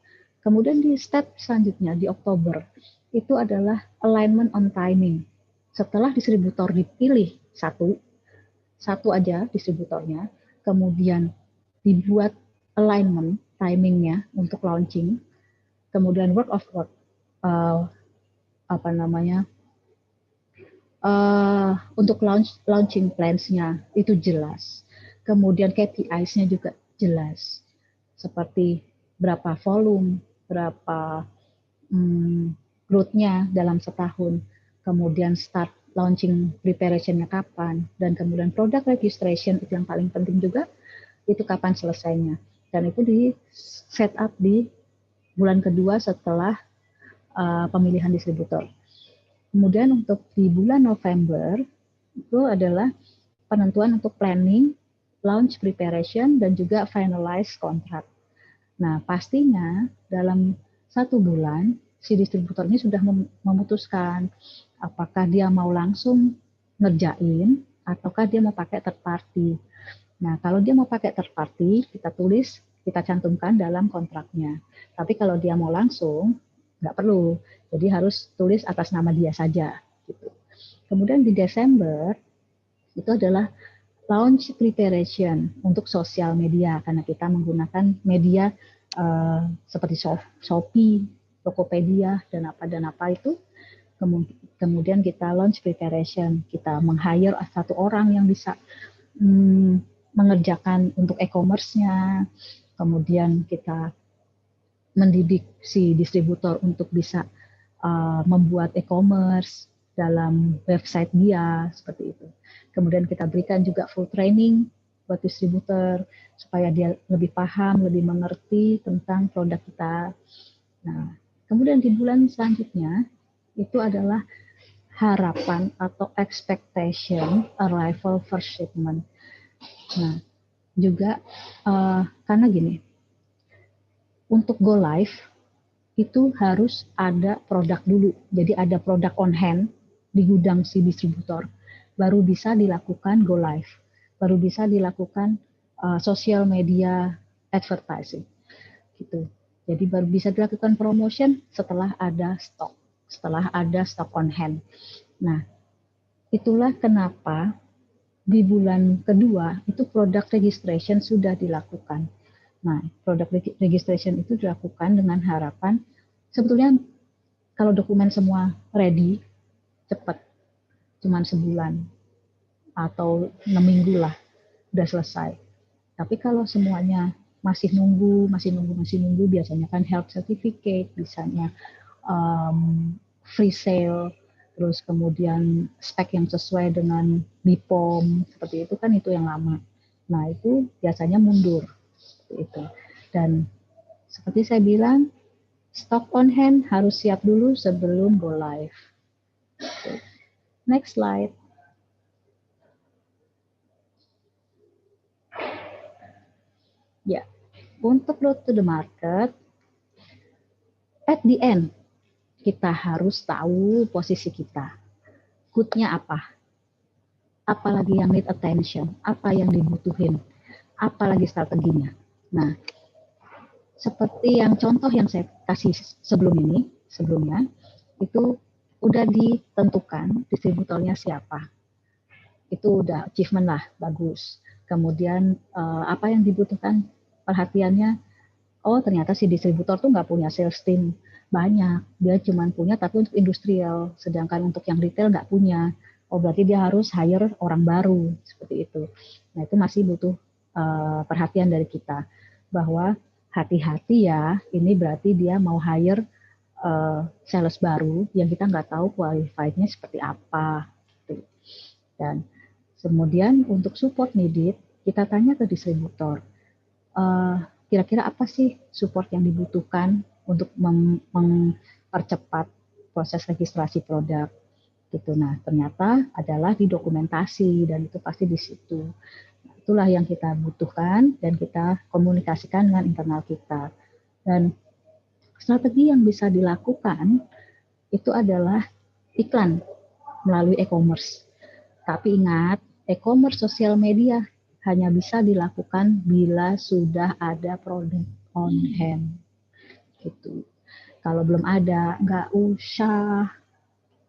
Kemudian di step selanjutnya di Oktober itu adalah alignment on timing. Setelah distributor dipilih satu aja distributornya, kemudian dibuat alignment timingnya untuk launching, kemudian work of work untuk launching plans-nya itu jelas, kemudian KPIs-nya juga jelas, seperti berapa volume, berapa growth-nya dalam setahun, kemudian start launching preparation-nya kapan, dan kemudian product registration itu yang paling penting juga, itu kapan selesainya. Dan itu di set up di bulan kedua setelah pemilihan distributor. Kemudian untuk di bulan November itu adalah penentuan untuk planning, launch preparation, dan juga finalize kontrak. Nah, pastinya dalam 1 bulan si distributornya sudah memutuskan apakah dia mau langsung ngerjain ataukah dia mau pakai third party. Nah, kalau dia mau pakai third party, kita cantumkan dalam kontraknya. Tapi kalau dia mau langsung, nggak perlu. Jadi harus tulis atas nama dia saja. Gitu. Kemudian di Desember, itu adalah launch preparation untuk sosial media, karena kita menggunakan media seperti Shopee, Tokopedia, dan apa itu. Kemudian kita launch preparation, kita meng-hire 1 orang yang bisa mengerjakan untuk e-commerce-nya, kemudian kita mendidik si distributor untuk bisa membuat e-commerce dalam website dia, seperti itu. Kemudian kita berikan juga full training buat distributor supaya dia lebih paham, lebih mengerti tentang produk kita. Nah, kemudian di bulan selanjutnya itu adalah harapan atau expectation arrival first shipment. Nah, juga karena gini, untuk go live itu harus ada produk dulu. Jadi ada produk on hand di gudang si distributor. Baru bisa dilakukan go live. Baru bisa dilakukan social media advertising. Gitu. Jadi baru bisa dilakukan promotion setelah ada stok. Setelah ada stok on hand. Nah, itulah kenapa di bulan kedua itu product registration sudah dilakukan. Nah, product registration itu dilakukan dengan harapan sebetulnya kalau dokumen semua ready, cepat, cuma sebulan atau 6 minggu lah, udah selesai. Tapi kalau semuanya masih nunggu, biasanya kan health certificate, misalnya free sale, terus kemudian spek yang sesuai dengan BPOM, seperti itu kan itu yang lama. Nah, itu biasanya mundur, seperti itu. Dan seperti saya bilang, stock on hand harus siap dulu sebelum go live. Next slide. Ya, untuk road to the market, at the end, kita harus tahu posisi kita. Good-nya apa? Apalagi yang need attention, apa yang dibutuhin, apalagi strateginya. Nah, seperti yang contoh yang saya kasih sebelumnya, itu udah ditentukan distributornya siapa. Itu udah achievement lah, bagus. Kemudian apa yang dibutuhkan perhatiannya, oh ternyata si distributor tuh nggak punya sales team banyak, dia cuma punya tapi untuk industrial, sedangkan untuk yang retail nggak punya. Oh berarti dia harus hire orang baru, seperti itu. Nah itu masih butuh perhatian dari kita, bahwa hati-hati ya, ini berarti dia mau hire sales baru yang kita nggak tahu qualified-nya seperti apa. Gitu. Dan kemudian untuk support needed, kita tanya ke distributor, kira-kira apa sih support yang dibutuhkan untuk mempercepat proses registrasi produk gitu. Nah, ternyata adalah di dokumentasi dan itu pasti di situ. Itulah yang kita butuhkan dan kita komunikasikan dengan internal kita. Dan strategi yang bisa dilakukan itu adalah iklan melalui e-commerce. Tapi ingat, e-commerce sosial media hanya bisa dilakukan bila sudah ada produk on hand. Gitu. Kalau belum ada, nggak usah.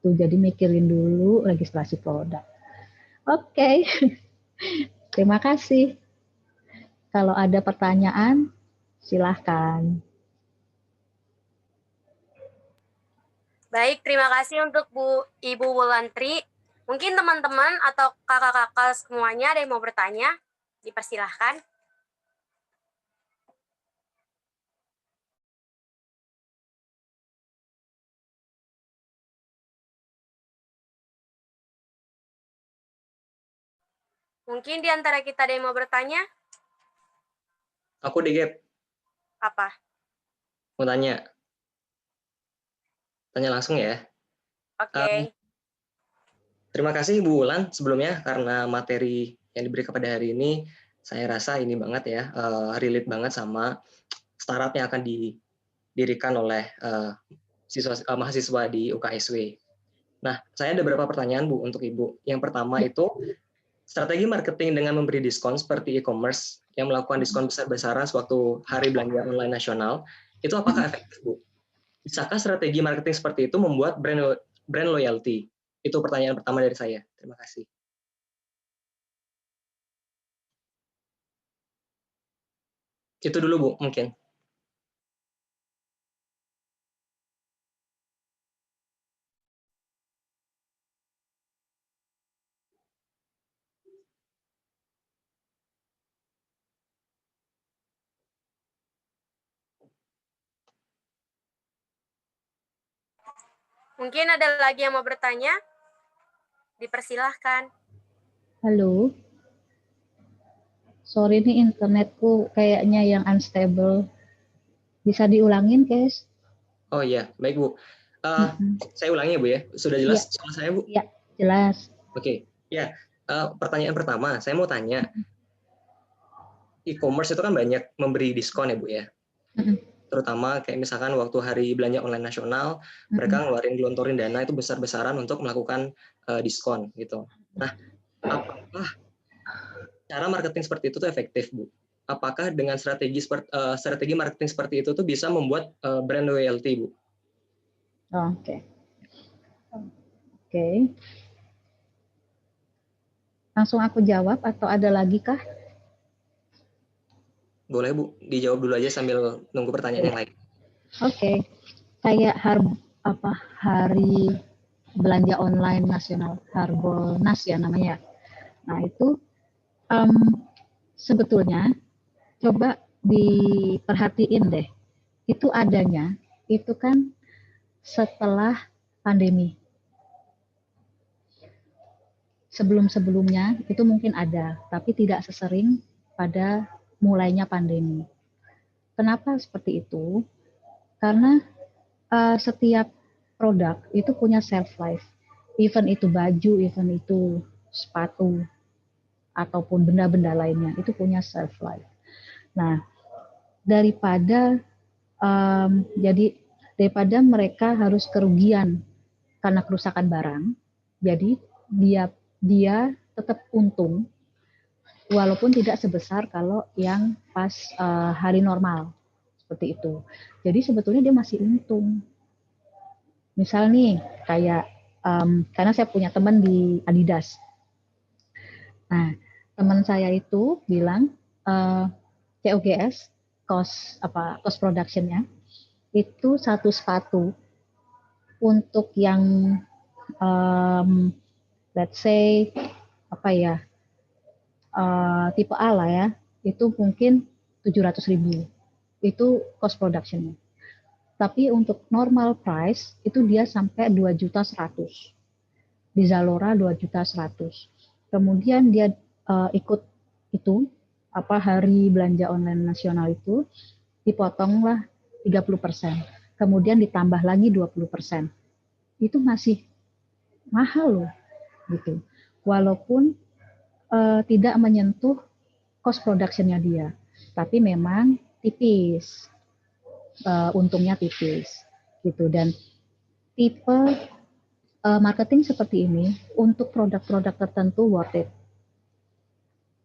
Tuh, jadi mikirin dulu registrasi produk. Oke, terima kasih. Kalau ada pertanyaan, silahkan. Baik, terima kasih untuk Ibu Wulantri. Mungkin teman-teman atau kakak-kakak semuanya ada yang mau bertanya, dipersilahkan. Mungkin di antara kita ada yang mau bertanya? Aku deh, Gap. Apa? Mau tanya. Tanya langsung ya. Oke. Terima kasih Bu Wulan sebelumnya karena materi yang diberi kepada hari ini saya rasa ini banget ya, relate banget sama startup yang akan didirikan oleh mahasiswa di UKSW. Nah, saya ada beberapa pertanyaan Bu untuk Ibu. Yang pertama itu, strategi marketing dengan memberi diskon seperti e-commerce yang melakukan diskon besar-besaran sewaktu hari belanja online nasional, itu apakah efektif Bu? Bisakah strategi marketing seperti itu membuat brand loyalty? Itu pertanyaan pertama dari saya. Terima kasih. Itu dulu Bu, mungkin. Mungkin ada lagi yang mau bertanya? Dipersilahkan. Halo. Sorry nih internetku kayaknya yang unstable. Bisa diulangin, Kes? Oh iya, baik Bu. Mm-mm. Saya ulangi ya Bu ya. Sudah Iya, jelas soal saya Bu? iya, jelas. Oke, ya. Pertanyaan pertama, saya mau tanya, e-commerce itu kan banyak memberi diskon ya Bu ya. Mm-mm. Terutama kayak misalkan waktu hari belanja online nasional, mereka Mm-mm. gelontorin dana itu besar-besaran untuk melakukan diskon gitu. Nah, apakah cara marketing seperti itu tuh efektif, Bu? Apakah dengan strategi marketing seperti itu tuh bisa membuat brand loyalty, Bu? Oke. Oke. Langsung aku jawab atau ada lagi kah? Boleh, Bu, dijawab dulu aja sambil nunggu pertanyaan yang lain. Oke. Kayak hari belanja online nasional, Harbolnas ya namanya. Nah, itu sebetulnya coba diperhatiin deh. Itu adanya itu kan setelah pandemi. Sebelum-sebelumnya itu mungkin ada, tapi tidak sesering pada mulainya pandemi. Kenapa seperti itu? Karena setiap produk itu punya shelf life. Even itu baju, even itu sepatu, ataupun benda-benda lainnya, itu punya shelf life. Nah, daripada daripada mereka harus kerugian karena kerusakan barang, jadi dia tetap untung walaupun tidak sebesar kalau yang pas hari normal seperti itu. Jadi sebetulnya dia masih untung. Misal nih kayak karena saya punya teman di Adidas. Nah, teman saya itu bilang COGS cost productionnya itu satu sepatu untuk yang let's say tipe A lah ya, itu mungkin 700.000 itu cost productionnya. Tapi untuk normal price itu dia sampai 2.100.000 di Zalora 2.100.000. Kemudian dia ikut itu hari belanja online nasional itu dipotonglah 30%. Kemudian ditambah lagi 20%. Itu masih mahal loh gitu. Walaupun tidak menyentuh cost productionnya dia, tapi memang tipis, untungnya tipis gitu. Dan tipe marketing seperti ini untuk produk-produk tertentu worth it,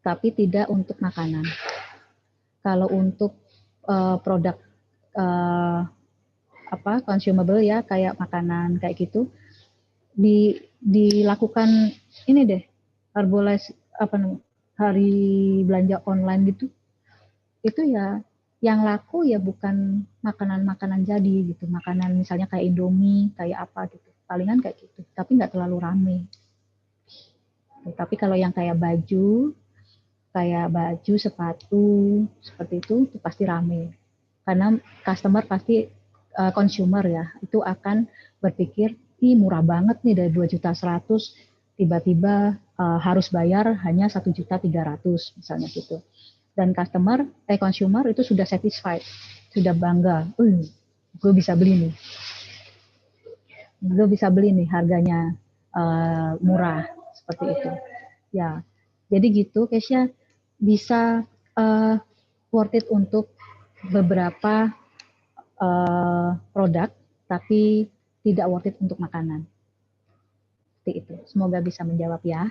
tapi tidak untuk makanan. Kalau untuk produk consumable ya kayak makanan kayak gitu, dilakukan ini deh, Harbolnas hari belanja online gitu, itu ya yang laku ya bukan makanan-makanan jadi gitu, makanan misalnya kayak Indomie kayak apa gitu, palingan kayak gitu, tapi nggak terlalu rame. Tapi kalau yang kayak baju sepatu seperti itu pasti rame, karena customer pasti consumer ya itu akan berpikir ih murah banget nih dari 2.100.000 tiba-tiba harus bayar hanya 1.300.000 misalnya gitu. Dan consumer itu sudah satisfied, sudah bangga, gue bisa beli nih harganya murah seperti itu ya. Jadi gitu Kesha, bisa worth it untuk beberapa produk tapi tidak worth it untuk makanan seperti itu. Semoga bisa menjawab ya.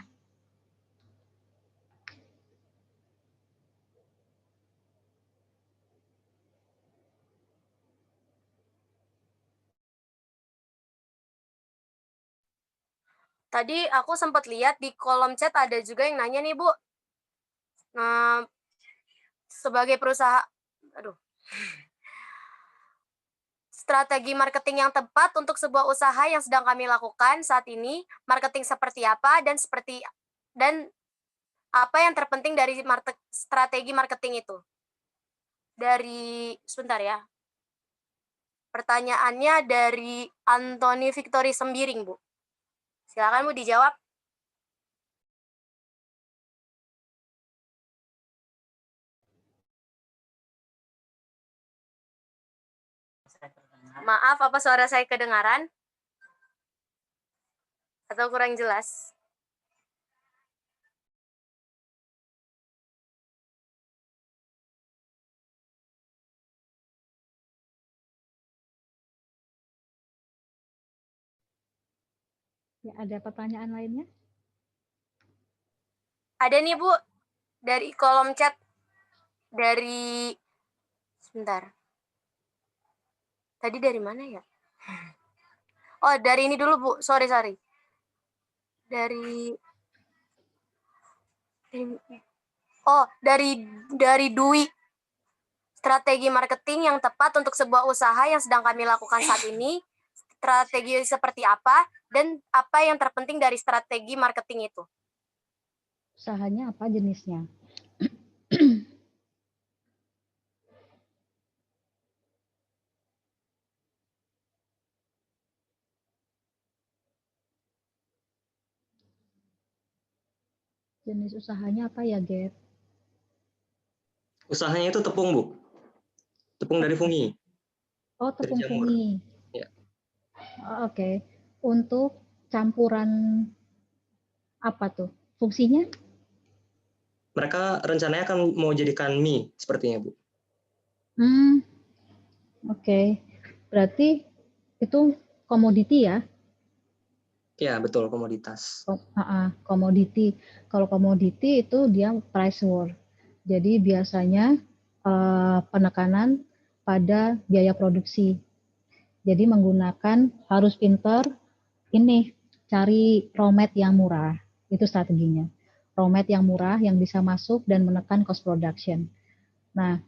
Tadi aku sempat lihat di kolom chat ada juga yang nanya nih, Bu. Nah, sebagai perusahaan, strategi marketing yang tepat untuk sebuah usaha yang sedang kami lakukan saat ini, marketing seperti apa dan apa yang terpenting dari strategi marketing itu? Sebentar ya. Pertanyaannya dari Anthony Victory Sembiring, Bu. Silakan Bu dijawab. Maaf, apa suara saya kedengaran? Atau kurang jelas? Ya, ada pertanyaan lainnya? Ada nih Bu, dari kolom chat, dari, sebentar, tadi dari mana ya? Oh, dari ini dulu Bu, sorry. Dari, dari Dwi. Strategi marketing yang tepat untuk sebuah usaha yang sedang kami lakukan saat ini, strategi seperti apa, dan apa yang terpenting dari strategi marketing itu? Usahanya apa jenisnya? Jenis usahanya apa ya, Gap? Usahanya itu tepung, Bu. Tepung dari fungi, Oh, dari tepung jamur. fungi. Ya. Oh, oke. Untuk campuran apa tuh? Fungsinya? Mereka rencananya akan mau jadikan mie sepertinya, Bu. Oke. Berarti itu komoditi ya? Ya, betul, komoditas. Komoditi. Kalau komoditi itu dia price war. Jadi biasanya penekanan pada biaya produksi. Jadi menggunakan harus pinter ini cari raw mat yang murah. Itu strateginya. Raw mat yang murah yang bisa masuk dan menekan cost production. Nah,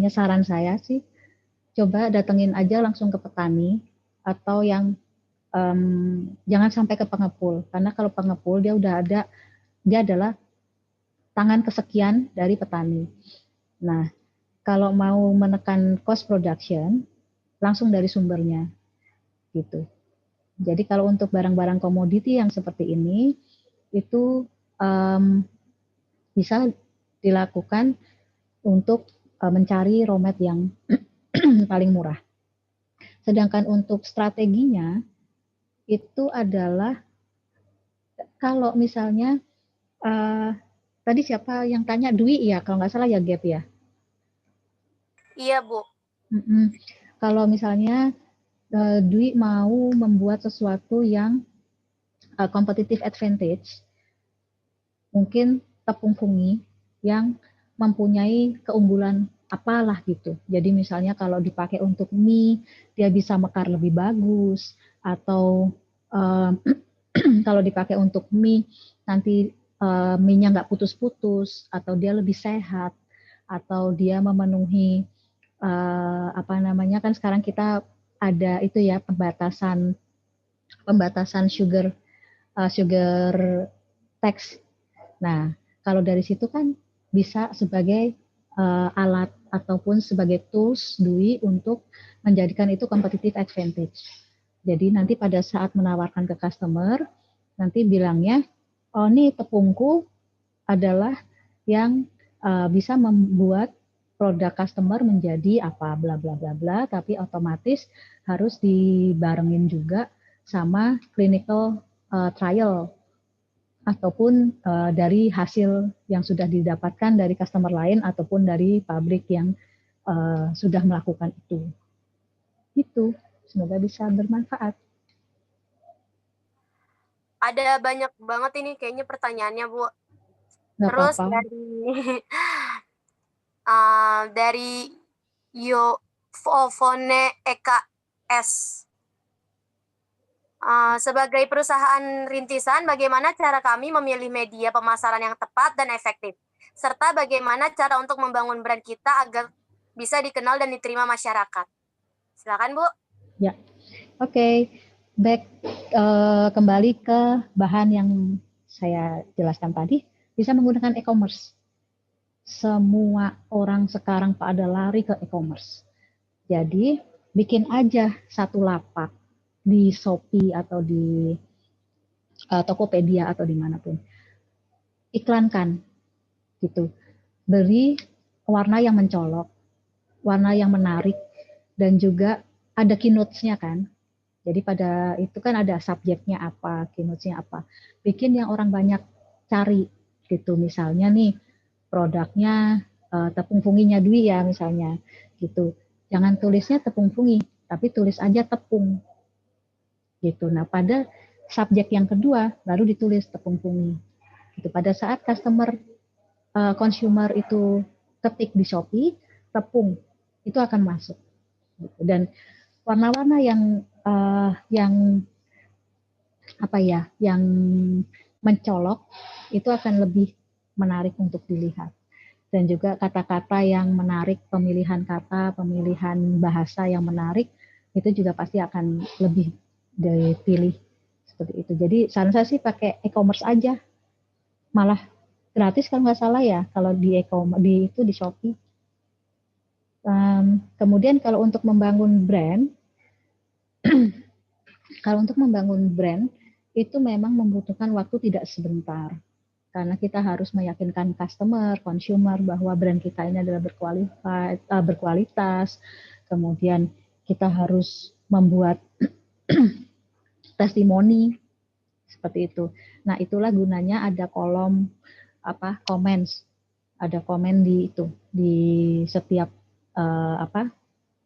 saran saya sih coba datengin aja langsung ke petani atau yang jangan sampai ke pengepul, karena kalau pengepul dia adalah tangan kesekian dari petani. Nah, kalau mau menekan cost production langsung dari sumbernya gitu. Jadi kalau untuk barang-barang komoditi yang seperti ini itu bisa dilakukan untuk mencari raw mat yang paling murah. Sedangkan untuk strateginya itu adalah kalau misalnya tadi siapa yang tanya, Dwi ya, kalau nggak salah ya, Gap ya. Iya Bu. Kalau misalnya Dwi mau membuat sesuatu yang competitive advantage, mungkin tepung fungi yang mempunyai keunggulan apalah gitu. Jadi misalnya kalau dipakai untuk mie, dia bisa mekar lebih bagus, atau kalau dipakai untuk mie, nanti mie-nya nggak putus-putus, atau dia lebih sehat, atau dia memenuhi kan sekarang kita ada itu ya pembatasan sugar tax. Nah, kalau dari situ kan bisa sebagai alat ataupun sebagai tools Dwi untuk menjadikan itu competitive advantage. Jadi nanti pada saat menawarkan ke customer, nanti bilangnya, oh ini tepungku adalah yang bisa membuat produk customer menjadi apa bla bla bla bla, tapi otomatis harus dibarengin juga sama clinical trial ataupun dari hasil yang sudah didapatkan dari customer lain ataupun dari pabrik yang sudah melakukan itu. Itu semoga bisa bermanfaat. Ada banyak banget ini kayaknya pertanyaannya Bu. Nggak Terus apa-apa. dari Yovone Eka S. Sebagai perusahaan rintisan, bagaimana cara kami memilih media pemasaran yang tepat dan efektif? Serta bagaimana cara untuk membangun brand kita agar bisa dikenal dan diterima masyarakat? Silakan Bu. Ya, oke. Back kembali ke bahan yang saya jelaskan tadi, bisa menggunakan e-commerce. Semua orang sekarang pada lari ke e-commerce. Jadi bikin aja satu lapak di Shopee atau di Tokopedia atau dimanapun. Iklankan gitu. Beri warna yang mencolok, warna yang menarik, dan juga ada keynotes-nya kan. Jadi pada itu kan ada subjeknya apa, keynotes-nya apa. Bikin yang orang banyak cari gitu. Misalnya nih produknya tepung funginya Dwi ya misalnya gitu. Jangan tulisnya tepung fungi, tapi tulis aja tepung gitu. Nah, pada subjek yang kedua baru ditulis tepung fungi. Gitu. Pada saat consumer itu ketik di Shopee tepung, itu akan masuk. Gitu. Dan warna-warna yang apa ya, yang mencolok itu akan lebih menarik untuk dilihat. Dan juga kata-kata yang menarik, pemilihan kata, pemilihan bahasa yang menarik, itu juga pasti akan lebih dipilih seperti itu. Jadi saran saya sih pakai e-commerce aja, malah gratis kalau nggak salah ya kalau di e-commerce di Shopee. Kemudian kalau untuk membangun brand, itu memang membutuhkan waktu tidak sebentar. Karena kita harus meyakinkan customer, consumer bahwa brand kita ini adalah berkualitas. Kemudian kita harus membuat testimoni seperti itu. Nah, itulah gunanya ada kolom comments. Ada komen di setiap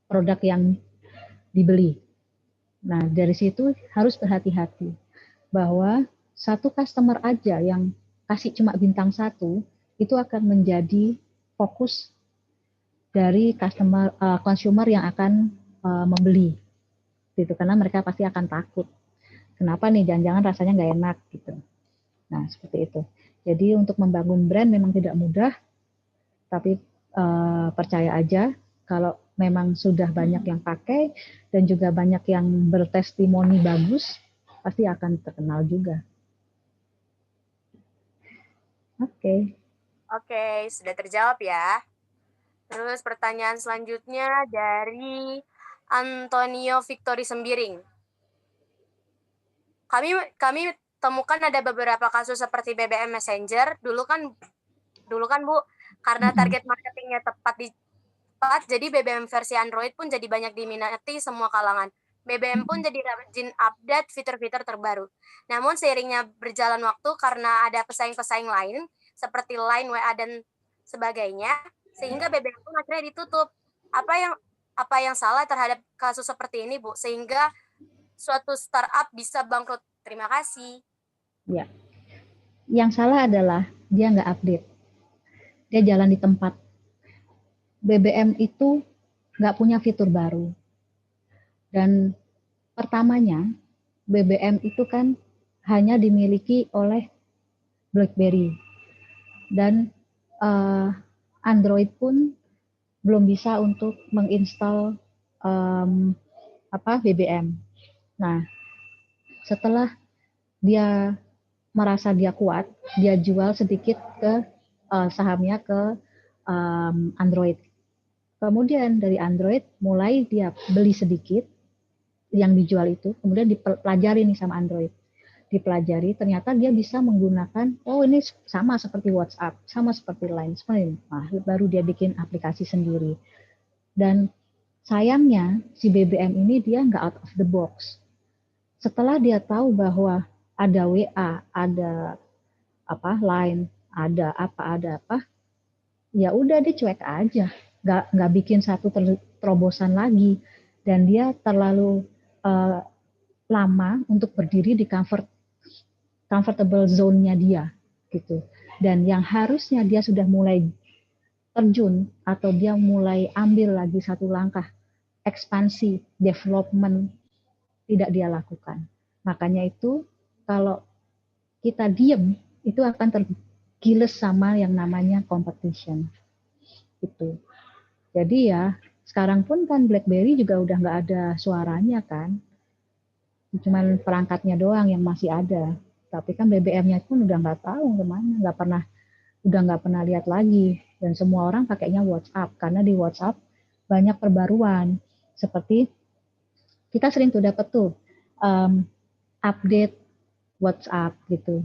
produk yang dibeli. Nah, dari situ harus berhati-hati bahwa satu customer aja yang kasih cuma bintang 1 itu akan menjadi fokus dari consumer yang akan membeli gitu, karena mereka pasti akan takut kenapa nih, jangan-jangan rasanya nggak enak gitu. Nah, seperti itu. Jadi untuk membangun brand memang tidak mudah, tapi percaya aja kalau memang sudah banyak yang pakai dan juga banyak yang bertestimoni bagus, pasti akan terkenal juga. Oke. Oke, sudah terjawab ya. Terus pertanyaan selanjutnya dari Antonio Victory Sembiring. Kami temukan ada beberapa kasus seperti BBM Messenger. Dulu kan Bu, karena target marketingnya tepat, jadi BBM versi Android pun jadi banyak diminati semua kalangan. BBM pun jadi rajin update fitur-fitur terbaru. Namun seiringnya berjalan waktu karena ada pesaing-pesaing lain seperti Line, WA dan sebagainya, sehingga BBM pun akhirnya ditutup. Apa yang salah terhadap kasus seperti ini, Bu, sehingga suatu startup bisa bangkrut? Terima kasih. Ya, yang salah adalah dia nggak update. Dia jalan di tempat. BBM itu nggak punya fitur baru. Dan pertamanya, BBM itu kan hanya dimiliki oleh BlackBerry. Dan Android pun belum bisa untuk menginstal BBM. Nah, setelah dia merasa dia kuat, dia jual sedikit ke sahamnya ke Android. Kemudian dari Android mulai dia beli sedikit yang dijual itu, kemudian dipelajari nih sama Android. Dipelajari, ternyata dia bisa menggunakan, oh ini sama seperti WhatsApp, sama seperti Line, seperti ini. Nah, baru dia bikin aplikasi sendiri. Dan sayangnya si BBM ini dia nggak out of the box. Setelah dia tahu bahwa ada WA, ada Line, ada apa, ya udah dia cuek aja, nggak bikin satu terobosan lagi, dan dia terlalu lama untuk berdiri di comfortable zone-nya dia gitu. Dan yang harusnya dia sudah mulai terjun atau dia mulai ambil lagi satu langkah ekspansi, development, tidak dia lakukan. Makanya itu kalau kita diem itu akan tergiles sama yang namanya competition. Itu. Jadi ya sekarang pun kan BlackBerry juga udah nggak ada suaranya kan. Cuman perangkatnya doang yang masih ada. Tapi kan BBM-nya pun udah nggak tahu kemana, udah nggak pernah lihat lagi. Dan semua orang pakainya WhatsApp karena di WhatsApp banyak perbaruan. Seperti kita sering tuh dapat tuh update WhatsApp gitu,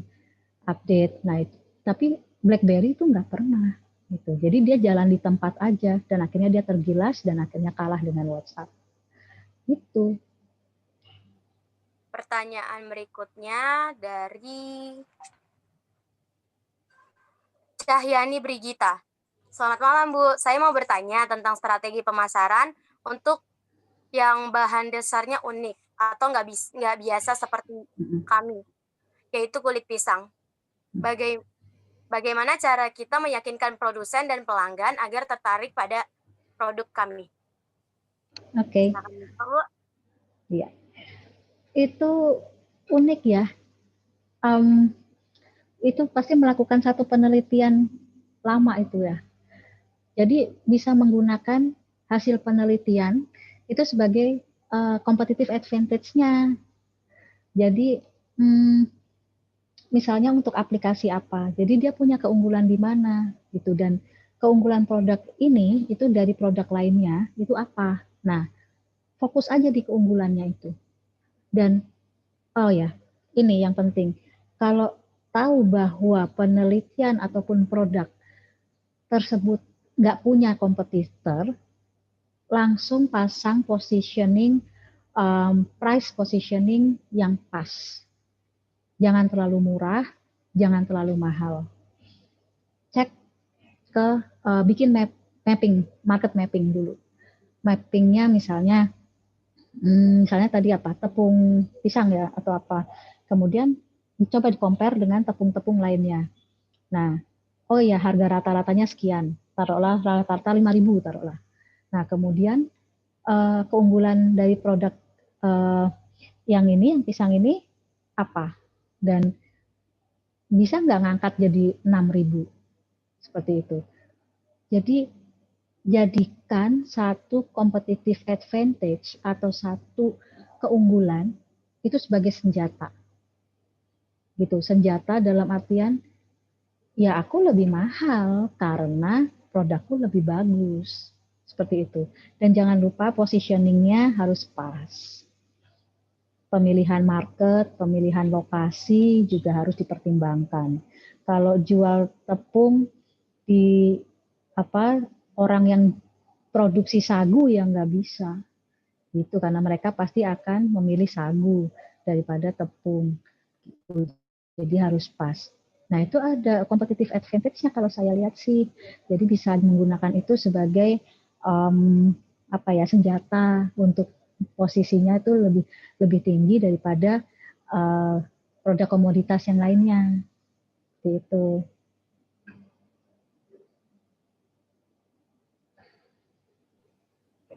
update. Nah, tapi BlackBerry itu nggak pernah Gitu. Jadi dia jalan di tempat aja dan akhirnya dia tergilas dan akhirnya kalah dengan WhatsApp. Gitu. Pertanyaan berikutnya dari Cahyani Brigita. Selamat malam Bu, saya mau bertanya tentang strategi pemasaran untuk yang bahan dasarnya unik atau nggak biasa seperti kami, yaitu kulit pisang. Bagaimana cara kita meyakinkan produsen dan pelanggan agar tertarik pada produk kami? Oke. Silakan, Bu. Iya. Itu unik ya. Itu pasti melakukan satu penelitian lama itu ya. Jadi bisa menggunakan hasil penelitian itu sebagai competitive advantage-nya. Jadi misalnya untuk aplikasi apa, jadi dia punya keunggulan di mana gitu, dan keunggulan produk ini itu dari produk lainnya itu apa. Nah, fokus aja di keunggulannya itu. Dan oh ya, ini yang penting. Kalau tahu bahwa penelitian ataupun produk tersebut nggak punya kompetitor, langsung pasang positioning, price positioning yang pas. Jangan terlalu murah, jangan terlalu mahal. Cek ke bikin mapping, market mapping dulu. Mappingnya misalnya tadi apa, tepung pisang ya atau apa. Kemudian coba di-compare dengan tepung-tepung lainnya. Nah, oh ya harga rata-ratanya sekian. Taruhlah rata-rata 5.000 taruhlah. Nah, kemudian keunggulan dari produk yang pisang ini apa? Dan bisa nggak ngangkat jadi 6.000? Seperti itu. Jadi jadikan satu competitive advantage atau satu keunggulan itu sebagai senjata. Gitu, senjata dalam artian ya aku lebih mahal karena produkku lebih bagus. Seperti itu. Dan jangan lupa positioningnya harus pas. Pemilihan market, pemilihan lokasi juga harus dipertimbangkan. Kalau jual tepung di orang yang produksi sagu yang nggak bisa, gitu, karena mereka pasti akan memilih sagu daripada tepung. Gitu. Jadi harus pas. Nah itu ada competitive advantage-nya kalau saya lihat sih. Jadi bisa menggunakan itu sebagai senjata untuk posisinya itu lebih tinggi daripada produk komoditas yang lainnya. Gitu.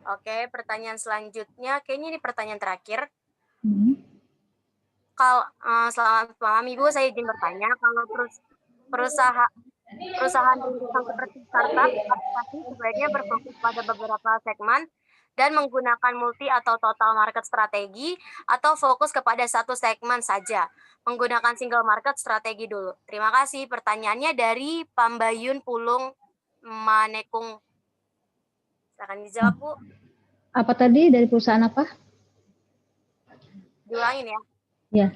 Oke, pertanyaan selanjutnya, kayaknya ini pertanyaan terakhir. Hmm. Selamat malam Ibu, saya izin bertanya, kalau perusahaan rintisan seperti startup, aplikasi sebaiknya berfokus pada beberapa segmen dan menggunakan multi atau total market strategi, atau fokus kepada satu segmen saja, menggunakan single market strategi dulu. Terima kasih. Pertanyaannya dari Pambayun Pulung Manekung. Silakan dijawab, Bu. Apa tadi dari perusahaan apa? Diulangin ya. Ya.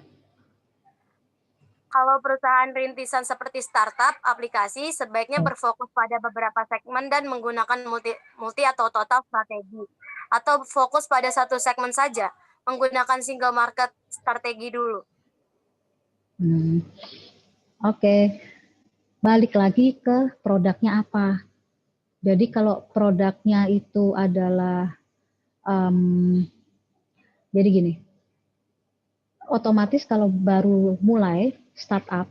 Kalau perusahaan rintisan seperti startup, aplikasi sebaiknya berfokus pada beberapa segmen dan menggunakan multi atau total strategi. Atau fokus pada satu segmen saja, menggunakan single market strategi dulu. Oke. Balik lagi ke produknya apa. Jadi kalau produknya itu adalah, jadi gini, otomatis kalau baru mulai startup,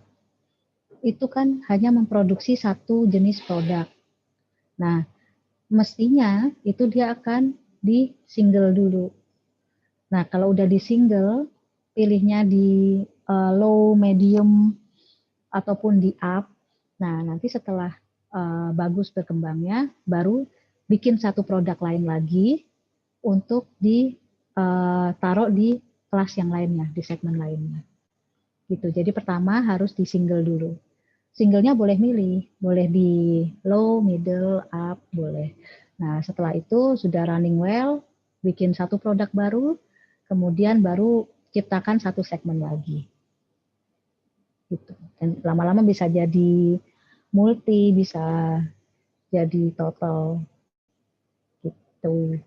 itu kan hanya memproduksi satu jenis produk. Nah, mestinya itu dia akan di single dulu. Nah, kalau udah di single, pilihnya di low, medium, ataupun di up. Nah, nanti setelah bagus berkembangnya, baru bikin satu produk lain lagi untuk ditaruh di kelas yang lainnya, di segmen lainnya. Gitu. Jadi pertama harus di single dulu. Singlenya boleh milih, boleh di low, middle, up, boleh. Nah, setelah itu sudah running well, bikin satu produk baru, kemudian baru ciptakan satu segmen lagi. Gitu. Dan lama-lama bisa jadi multi, bisa jadi total gitu.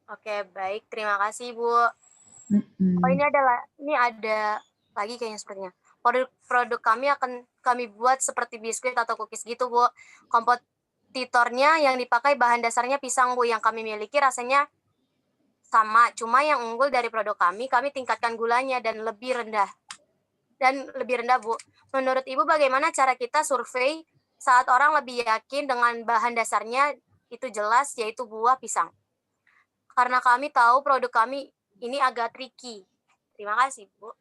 Oke, baik. Terima kasih, Bu. Mm-mm. Oh, ini ada lagi kayaknya sepertinya. Produk kami akan kami buat seperti biskuit atau cookies gitu, Bu. Kompetitornya yang dipakai bahan dasarnya pisang, Bu. Yang kami miliki rasanya sama, cuma yang unggul dari produk kami tingkatkan gulanya dan lebih rendah. Bu. Menurut Ibu bagaimana cara kita survei saat orang lebih yakin dengan bahan dasarnya itu jelas yaitu buah pisang? Karena kami tahu produk kami ini agak tricky. Terima kasih, Bu.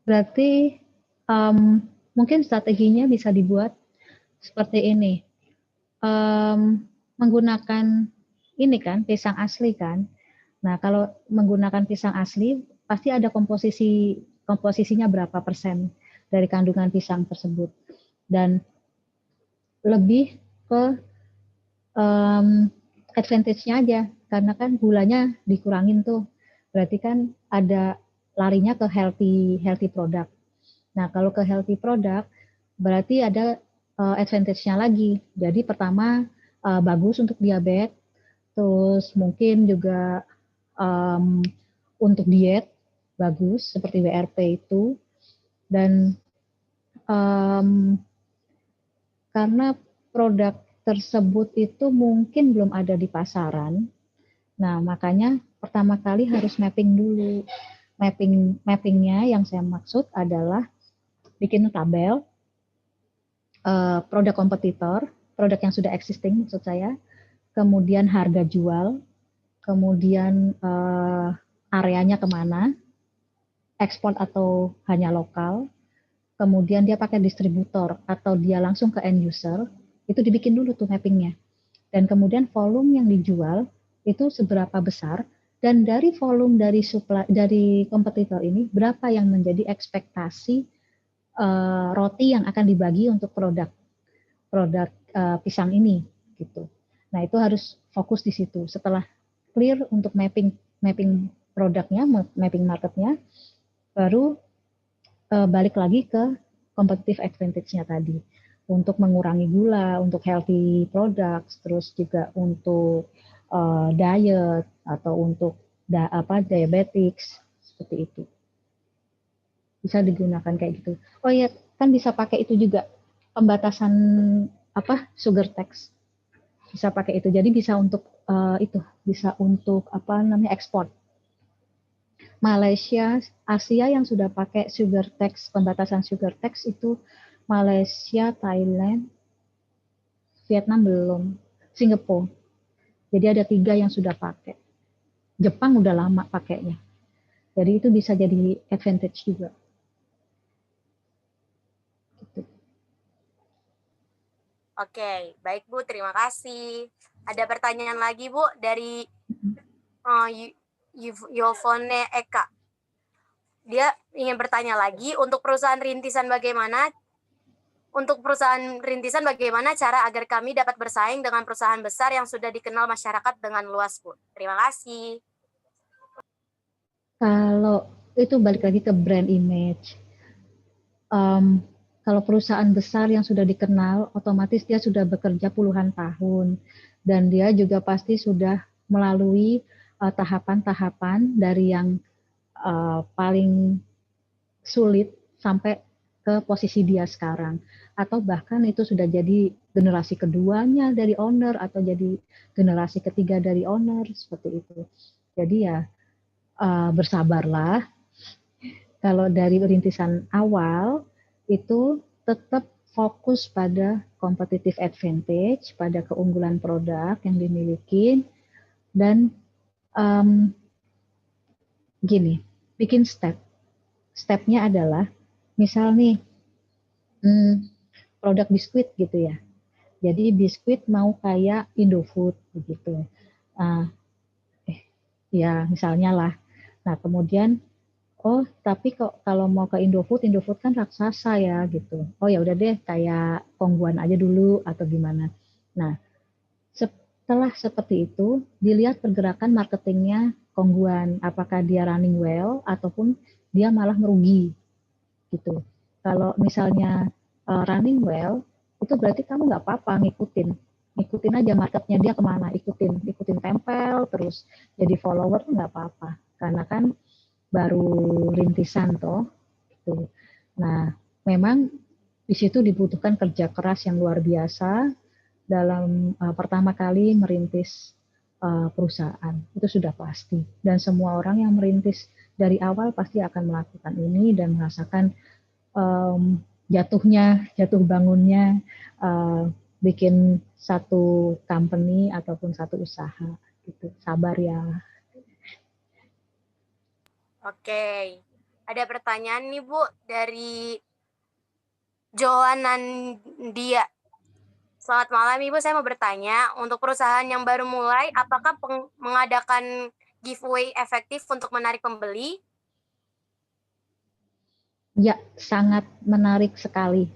Berarti mungkin strateginya bisa dibuat seperti ini. Menggunakan ini kan pisang asli kan. Nah, kalau menggunakan pisang asli pasti ada komposisinya berapa persen dari kandungan pisang tersebut. Dan lebih ke advantage-nya aja karena kan gulanya dikurangin tuh. Berarti kan ada larinya ke healthy product. Nah, kalau ke healthy product berarti ada advantage-nya lagi. Jadi pertama bagus untuk diabetes, terus mungkin juga untuk diet bagus seperti WRP itu, dan karena produk tersebut itu mungkin belum ada di pasaran. Nah, makanya pertama kali harus mapping dulu. Mappingnya yang saya maksud adalah bikin tabel produk kompetitor, produk yang sudah existing maksud saya, kemudian harga jual, kemudian areanya kemana, ekspor atau hanya lokal, kemudian dia pakai distributor atau dia langsung ke end user, itu dibikin dulu tuh mappingnya. Dan kemudian volume yang dijual itu seberapa besar, dan dari volume dari kompetitor ini berapa yang menjadi ekspektasi roti yang akan dibagi untuk produk pisang ini gitu. Nah, itu harus fokus di situ. Setelah clear untuk mapping produknya, mapping marketnya, baru balik lagi ke competitive advantage-nya tadi untuk mengurangi gula, untuk healthy products, terus juga untuk diet atau untuk diabetics seperti itu. Bisa digunakan kayak gitu. Oh iya, kan bisa pakai itu juga pembatasan sugar tax. Bisa pakai itu. Jadi bisa untuk bisa untuk ekspor. Malaysia, Asia yang sudah pakai sugar tax, pembatasan sugar tax itu Malaysia, Thailand, Vietnam belum, Singapura. Jadi ada 3 yang sudah pakai. Jepang udah lama pakainya. Jadi itu bisa jadi advantage juga. Gitu. Oke, baik Bu, terima kasih. Ada pertanyaan lagi Bu dari Yovone Eka. Dia ingin bertanya lagi, untuk perusahaan rintisan bagaimana cara agar kami dapat bersaing dengan perusahaan besar yang sudah dikenal masyarakat dengan luas, Bu? Terima kasih. Kalau itu balik lagi ke brand image. Kalau perusahaan besar yang sudah dikenal, otomatis dia sudah bekerja puluhan tahun. Dan dia juga pasti sudah melalui tahapan-tahapan dari yang paling sulit sampai ke posisi dia sekarang, atau bahkan itu sudah jadi generasi keduanya dari owner atau jadi generasi ketiga dari owner seperti itu. Jadi ya bersabarlah. Kalau dari rintisan awal itu tetap fokus pada competitive advantage, pada keunggulan produk yang dimiliki, dan gini, bikin stepnya adalah misal nih produk biskuit gitu ya. Jadi biskuit mau kayak Indofood begitu. Ya misalnya lah. Nah kemudian tapi kok kalau mau ke Indofood kan raksasa ya gitu. Oh ya udah deh kayak Kongguan aja dulu atau gimana. Nah setelah seperti itu, dilihat pergerakan marketingnya kongguan, apakah dia running well ataupun dia malah merugi gitu. Kalau misalnya running well, itu berarti kamu nggak apa-apa ngikutin aja marketnya dia kemana, ikutin tempel terus jadi follower nggak apa-apa, karena kan baru rintisan toh. Gitu. Nah, memang di situ dibutuhkan kerja keras yang luar biasa dalam pertama kali merintis perusahaan, itu sudah pasti. Dan semua orang yang merintis dari awal pasti akan melakukan ini dan merasakan jatuh bangunnya, bikin satu company ataupun satu usaha. Gitu. Sabar ya. Oke, ada pertanyaan nih Bu dari Johanan Dia. Selamat malam Ibu, saya mau bertanya, untuk perusahaan yang baru mulai, apakah mengadakan giveaway efektif untuk menarik pembeli? Ya, sangat menarik sekali.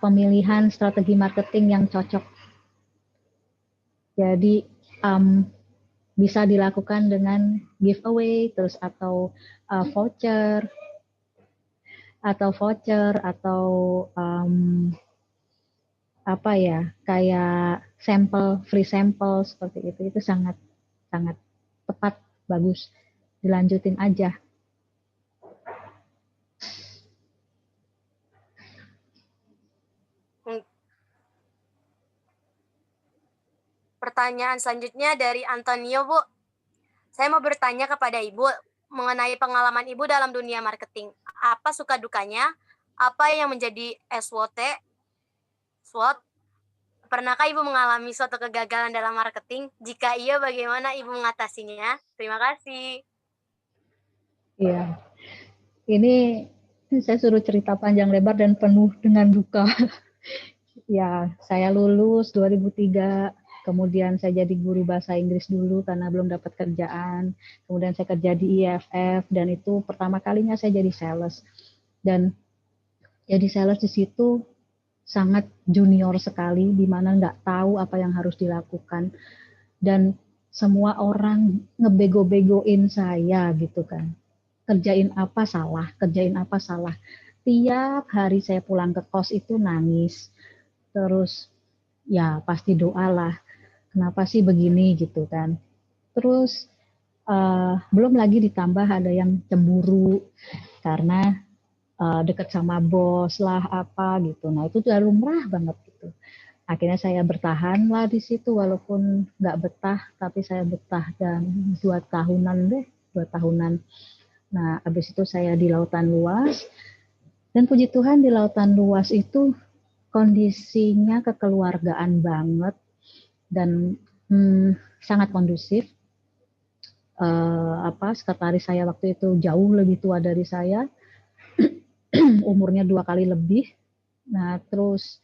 Pemilihan strategi marketing yang cocok. Jadi, bisa dilakukan dengan giveaway, terus atau voucher, atau apa ya, kayak free sampel seperti itu sangat tepat, bagus, dilanjutin aja. Pertanyaan selanjutnya dari Antonio, Bu. Saya mau bertanya kepada Ibu mengenai pengalaman Ibu dalam dunia marketing. Apa suka dukanya? Apa yang menjadi SWOT? Pernahkah Ibu mengalami suatu kegagalan dalam marketing? Jika iya, bagaimana Ibu mengatasinya? Terima kasih. Iya, ini saya suruh cerita panjang lebar dan penuh dengan duka. Ya, saya lulus 2003, kemudian saya jadi guru bahasa Inggris dulu karena belum dapat kerjaan. Kemudian saya kerja di IFF dan itu pertama kalinya saya jadi sales. Dan jadi sales di situ sangat junior sekali, di mana nggak tahu apa yang harus dilakukan. Dan semua orang ngebego-begoin saya gitu kan. Kerjain apa salah. Tiap hari saya pulang ke kos itu nangis. Terus ya pasti doa lah, kenapa sih begini gitu kan. Terus belum lagi ditambah ada yang cemburu karena dekat sama bos lah apa gitu. Nah itu udah lumrah banget gitu. Akhirnya saya bertahan lah di situ walaupun nggak betah, tapi saya betah dan 2 tahunan. Nah habis itu saya di lautan luas dan puji Tuhan di lautan luas itu kondisinya kekeluargaan banget dan sangat kondusif. Sekretaris saya waktu itu jauh lebih tua dari saya, umurnya 2 kali lebih. Nah, terus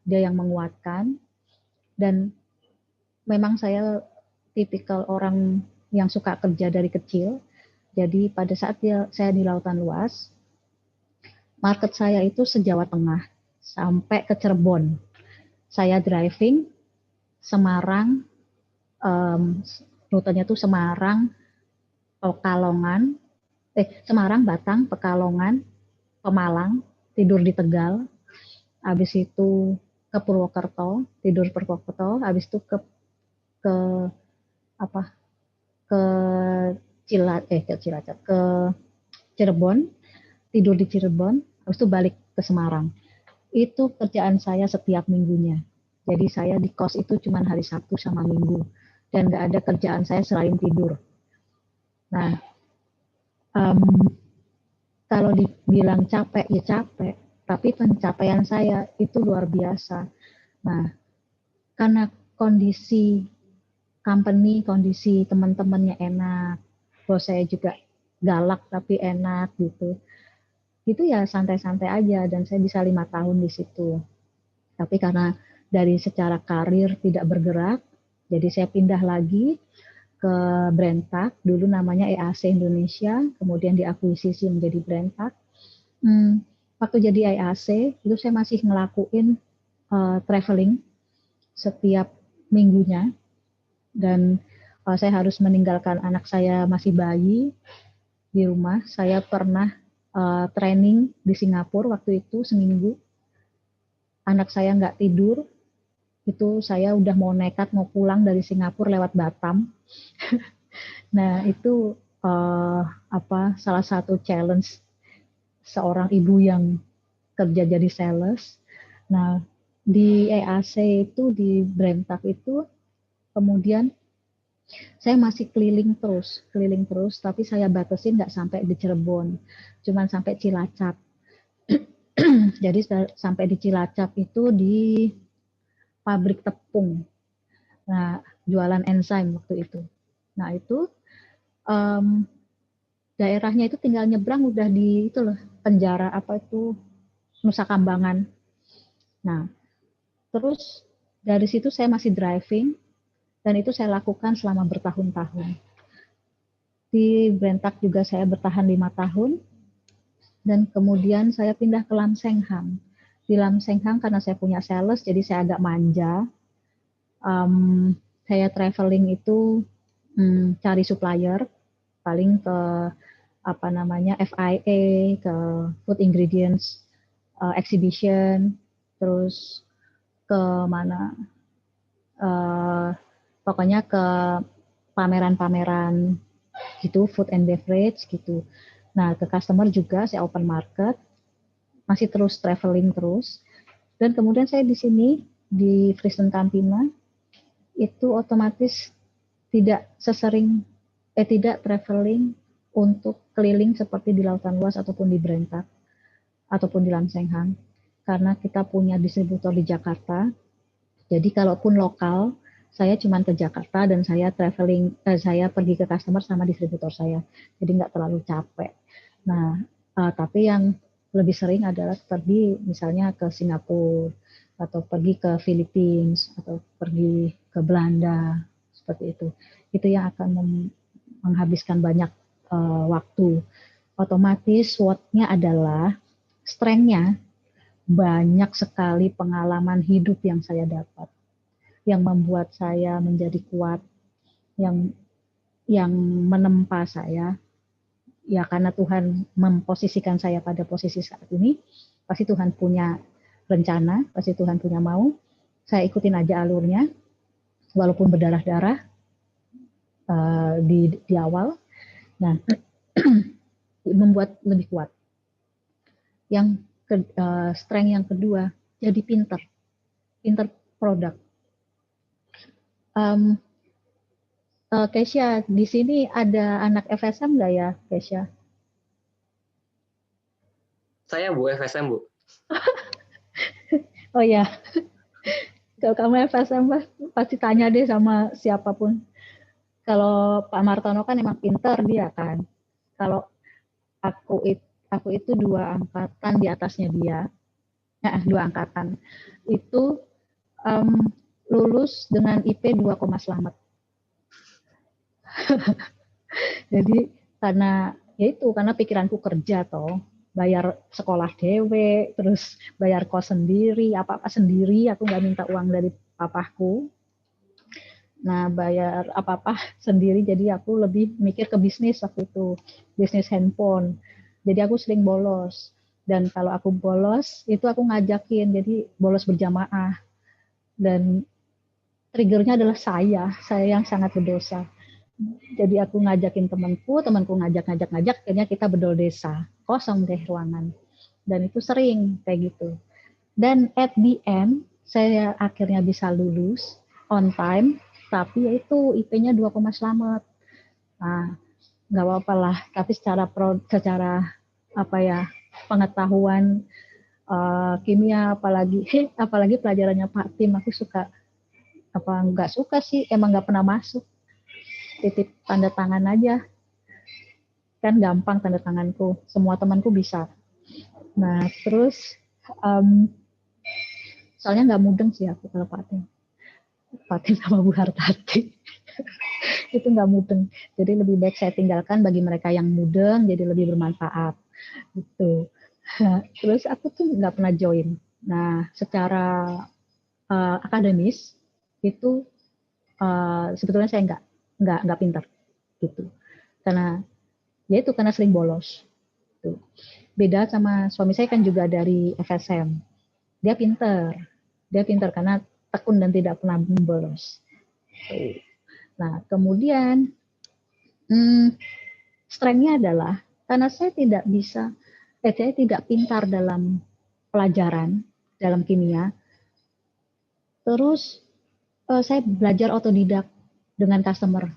dia yang menguatkan dan memang saya tipikal orang yang suka kerja dari kecil. Jadi pada saat saya di lautan luas, market saya itu se-Jawa Tengah sampai ke Cirebon. Saya driving Semarang, rutenya tuh Semarang, Semarang, Batang, Pekalongan, Pemalang, tidur di Tegal, habis itu ke Purwokerto, tidur di Purwokerto, habis itu ke Cilacap, ke Cirebon, tidur di Cirebon, habis itu balik ke Semarang. Itu kerjaan saya setiap minggunya. Jadi saya di kos itu cuma hari Sabtu sama Minggu. Dan nggak ada kerjaan saya selain tidur. Nah, kalau dibilang capek, ya capek. Tapi pencapaian saya itu luar biasa. Nah, karena kondisi company, kondisi teman-temannya enak. Bos saya juga galak tapi enak gitu. Itu ya santai-santai aja dan saya bisa 5 tahun di situ. Tapi karena dari secara karir tidak bergerak, jadi saya pindah lagi ke Brenntag, dulu namanya EAC Indonesia, kemudian diakuisisi menjadi Brenntag. Waktu jadi EAC, itu saya masih ngelakuin traveling setiap minggunya, dan saya harus meninggalkan anak saya masih bayi di rumah. Saya pernah training di Singapura waktu itu seminggu. Anak saya nggak tidur, itu saya udah mau nekat mau pulang dari Singapura lewat Batam. Nah itu salah satu challenge seorang ibu yang kerja jadi sales. Nah di EAC itu di Brentak itu kemudian saya masih keliling terus, tapi saya batasin nggak sampai di Cirebon, cuman sampai Cilacap. Jadi sampai di Cilacap itu di pabrik tepung. Nah, jualan enzim waktu itu. Nah, itu daerahnya itu tinggal nyebrang udah di itu loh, penjara apa itu Nusa Kambangan. Nah, terus dari situ saya masih driving dan itu saya lakukan selama bertahun-tahun. Di Brentak juga saya bertahan 5 tahun dan kemudian saya pindah ke Lam Seng Hang. Di Lam Seng Hang karena saya punya sales jadi saya agak manja. Saya traveling itu cari supplier, paling ke FIA, ke Food Ingredients Exhibition, terus ke mana, pokoknya ke pameran-pameran gitu, food and beverage gitu. Nah ke customer juga saya open market, masih terus traveling terus. Dan kemudian saya di sini di Frisian Campina itu otomatis tidak traveling untuk keliling seperti di Lautan Luas ataupun di Brentak ataupun di Lam Seng Hang karena kita punya distributor di Jakarta. Jadi kalaupun lokal saya cuma ke Jakarta dan saya saya pergi ke customer sama distributor saya, jadi nggak terlalu capek. Nah, tapi yang lebih sering adalah pergi misalnya ke Singapura atau pergi ke Philippines atau pergi ke Belanda seperti itu. Itu yang akan menghabiskan banyak waktu. Otomatis SWOT-nya adalah strength-nya banyak sekali pengalaman hidup yang saya dapat, yang membuat saya menjadi kuat, yang menempa saya. Ya karena Tuhan memposisikan saya pada posisi saat ini, pasti Tuhan punya rencana, pasti Tuhan punya mau. Saya ikutin aja alurnya, walaupun berdarah-darah di awal. Nah, membuat lebih kuat. Yang strength yang kedua, jadi pinter produk. Kesha, di sini ada anak FSM nggak ya, Kesha? Saya Bu, FSM Bu. Oh ya, kalau kamu FSM pasti tanya deh sama siapapun. Kalau Pak Martono kan emang pinter dia kan. Kalau aku itu 2 angkatan di atasnya dia, 2 angkatan. Itu lulus dengan IP 2, selamat. Jadi karena pikiranku kerja toh, bayar sekolah dewe, terus bayar kos sendiri, apa-apa sendiri, aku nggak minta uang dari papaku. Nah bayar apa-apa sendiri, jadi aku lebih mikir ke bisnis waktu itu, bisnis handphone. Jadi aku sering bolos, dan kalau aku bolos itu aku ngajakin, jadi bolos berjamaah. Dan triggernya adalah saya yang sangat berdosa. Jadi aku ngajakin temanku ngajak, akhirnya kita bedol desa, kosong deh ruangan. Dan itu sering kayak gitu. Dan at the end, saya akhirnya bisa lulus on time, tapi yaitu IP-nya 2, selamat. Nah, nggak apa-apa lah, tapi secara pengetahuan kimia, apalagi pelajarannya Pak Tim, aku suka, nggak suka sih, emang nggak pernah masuk. Titip tanda tangan aja, kan gampang tanda tanganku, semua temanku bisa. Nah terus soalnya nggak mudeng sih aku kalau Patin sama Bu Hartati itu nggak mudeng, jadi lebih baik saya tinggalkan bagi mereka yang mudeng, jadi lebih bermanfaat gitu. Terus aku tuh nggak pernah join. Nah secara akademis itu sebetulnya saya nggak pintar gitu, karena karena sering bolos. Tuh. Beda sama suami saya kan juga dari FSM, dia pintar karena tekun dan tidak pernah bolos. Tuh. Nah kemudian strength-nya adalah karena saya tidak pintar dalam pelajaran, dalam kimia, terus saya belajar otodidak dengan customer.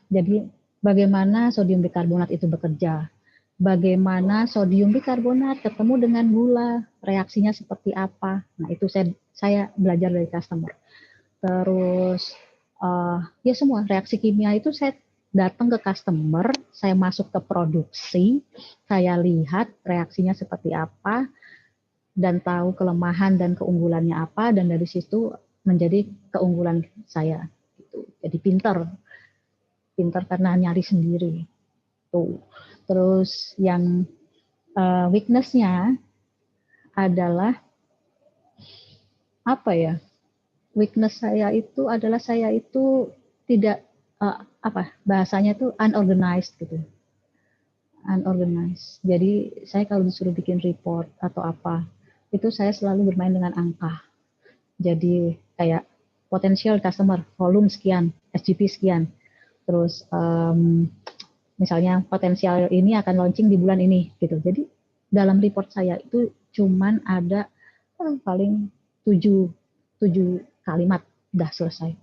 Jadi bagaimana sodium bikarbonat itu bekerja, bagaimana sodium bikarbonat ketemu dengan gula, reaksinya seperti apa. Nah itu saya belajar dari customer. Terus ya semua reaksi kimia itu saya datang ke customer, saya masuk ke produksi, saya lihat reaksinya seperti apa, dan tahu kelemahan dan keunggulannya apa, dan dari situ menjadi keunggulan saya. Gitu. Jadi pintar karena nyari sendiri. Tuh. Terus yang weakness-nya adalah apa ya? Weakness saya itu adalah saya itu tidak bahasanya itu unorganized gitu. Unorganized. Jadi saya kalau disuruh bikin report atau apa, itu saya selalu bermain dengan angka. Jadi kayak potential customer, volume sekian, SGP sekian. Terus misalnya potensial ini akan launching di bulan ini gitu. Jadi dalam report saya itu cuman ada paling 7 kalimat udah selesai.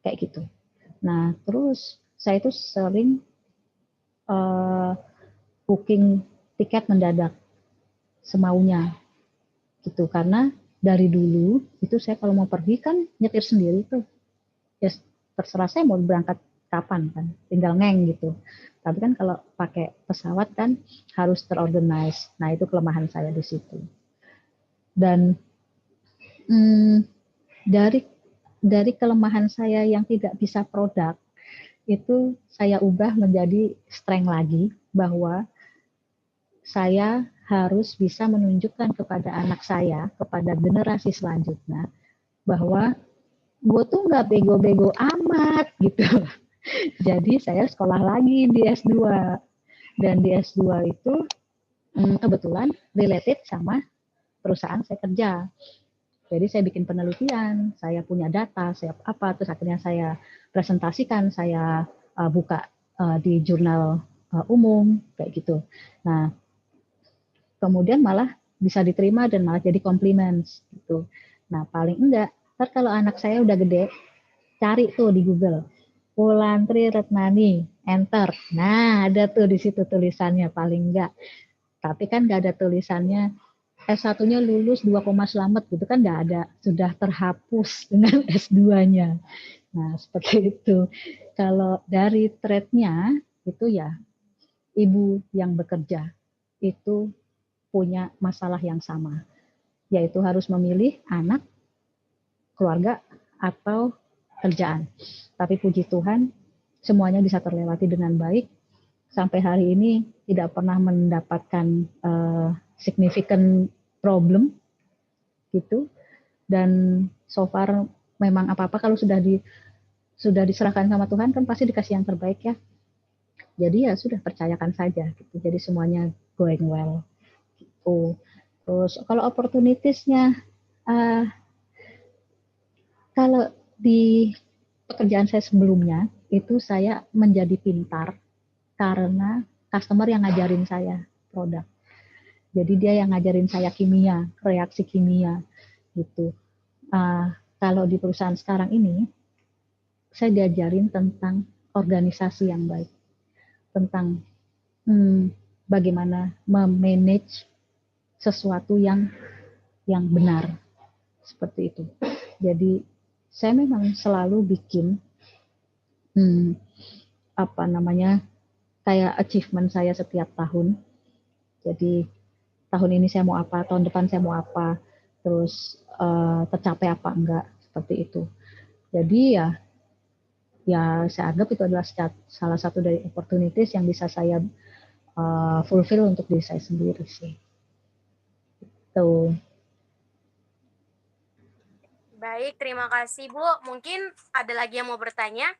Kayak gitu. Nah, terus saya itu sering booking tiket mendadak semaunya gitu, karena dari dulu itu saya kalau mau pergi kan nyetir sendiri tuh, ya terserah saya mau berangkat kapan kan, tinggal ngeng gitu. Tapi kan kalau pakai pesawat kan harus terorganize. Nah itu kelemahan saya di situ. Dan dari kelemahan saya yang tidak bisa produk, itu saya ubah menjadi strength lagi, bahwa saya harus bisa menunjukkan kepada anak saya, kepada generasi selanjutnya, bahwa gue tuh nggak bego-bego amat gitu. Jadi saya sekolah lagi di S2. Dan di S2 itu kebetulan related sama perusahaan saya kerja. Jadi saya bikin penelitian, saya punya data, terus akhirnya saya presentasikan, saya buka di jurnal umum, kayak gitu. Nah, kemudian malah bisa diterima dan malah jadi compliments gitu. Nah, paling enggak, kalau anak saya udah gede, cari tuh di Google, Wulantri Retnani, enter. Nah, ada tuh di situ tulisannya paling enggak. Tapi kan enggak ada tulisannya S1-nya lulus 2, selamat gitu kan enggak ada, sudah terhapus dengan S2-nya. Nah, seperti itu. Kalau dari trade-nya itu ya ibu yang bekerja itu punya masalah yang sama, yaitu harus memilih anak, keluarga, atau kerjaan. Tapi puji Tuhan, semuanya bisa terlewati dengan baik. Sampai hari ini tidak pernah mendapatkan significant problem gitu. Dan so far memang apa-apa kalau sudah diserahkan sama Tuhan kan pasti dikasih yang terbaik ya. Jadi ya sudah, percayakan saja gitu. Jadi semuanya going well. Gitu. Terus kalau opportunities-nya kalau di pekerjaan saya sebelumnya itu saya menjadi pintar karena customer yang ngajarin saya produk. Jadi dia yang ngajarin saya kimia, reaksi kimia gitu. Kalau di perusahaan sekarang ini saya diajarin tentang organisasi yang baik, tentang bagaimana memanage sesuatu yang benar, seperti itu. Jadi saya memang selalu bikin kayak achievement saya setiap tahun. Jadi tahun ini saya mau apa, tahun depan saya mau apa, terus tercapai apa enggak, seperti itu. Jadi ya saya anggap itu adalah salah satu dari opportunities yang bisa saya fulfill untuk diri saya sendiri sih. Tuh. Baik, terima kasih Bu. Mungkin ada lagi yang mau bertanya?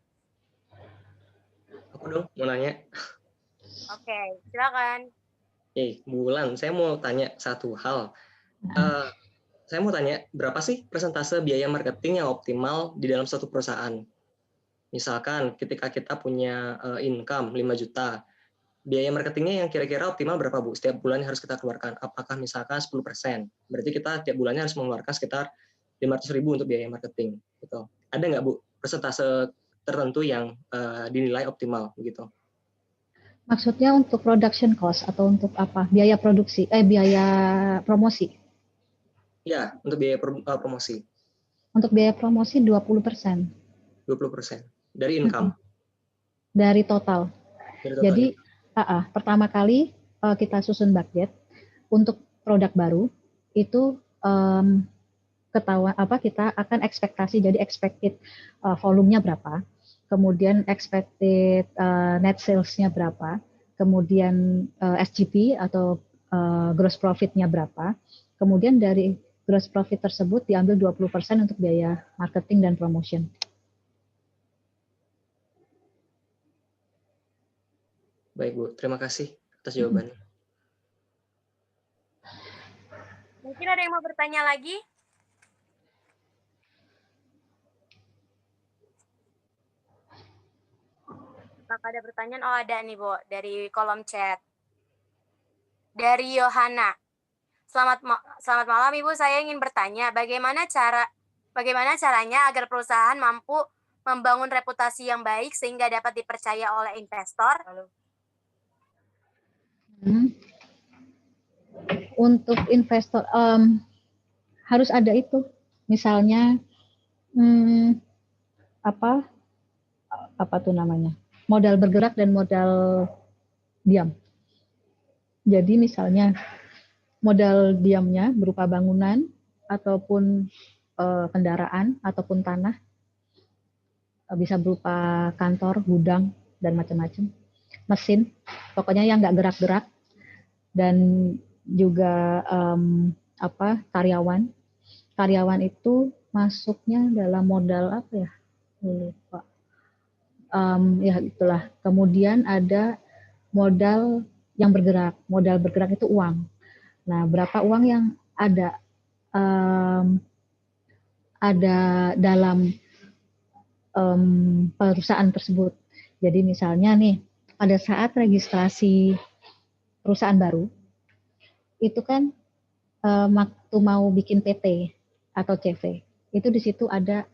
Aku dong mau nanya. Oke, silakan. Bu Wulan, saya mau tanya satu hal. Eh, saya mau tanya, berapa sih persentase biaya marketing yang optimal di dalam suatu perusahaan? Misalkan ketika kita punya income 5 juta, biaya marketingnya yang kira-kira optimal berapa, Bu? Setiap bulan harus kita keluarkan. Apakah misalkan 10%? Berarti kita tiap bulannya harus mengeluarkan sekitar 500.000 untuk biaya marketing. Gitu. Ada nggak, Bu, persentase tertentu yang dinilai optimal? Gitu? Maksudnya untuk production cost atau untuk apa? Biaya produksi, biaya promosi. Ya, untuk biaya promosi. Untuk biaya promosi 20%. 20% dari income. Dari total. Jadi pertama kali kita susun budget untuk produk baru itu kita akan ekspektasi, jadi expected volumenya berapa, kemudian expected net sales-nya berapa, kemudian SGP atau gross profit-nya berapa, kemudian dari gross profit tersebut diambil 20% untuk biaya marketing dan promotion. Baik, Bu. Terima kasih atas jawabannya. Mungkin ada yang mau bertanya lagi? Apakah ada pertanyaan? Oh, ada nih, Bu, dari kolom chat. Dari Yohana. Selamat malam, Ibu. Saya ingin bertanya, bagaimana caranya agar perusahaan mampu membangun reputasi yang baik sehingga dapat dipercaya oleh investor? Untuk investor harus ada itu, misalnya apa tuh namanya, modal bergerak dan modal diam. Jadi misalnya modal diamnya berupa bangunan ataupun kendaraan ataupun tanah, bisa berupa kantor, gudang dan macam-macam, mesin, pokoknya yang nggak gerak-gerak, dan juga karyawan itu masuknya dalam modal apa ya, lupa. Ya itulah. Kemudian ada modal yang bergerak. Modal bergerak itu uang. Nah, berapa uang yang ada dalam perusahaan tersebut. Jadi misalnya nih, pada saat registrasi perusahaan baru, itu kan waktu mau bikin PT atau CV, itu di situ ada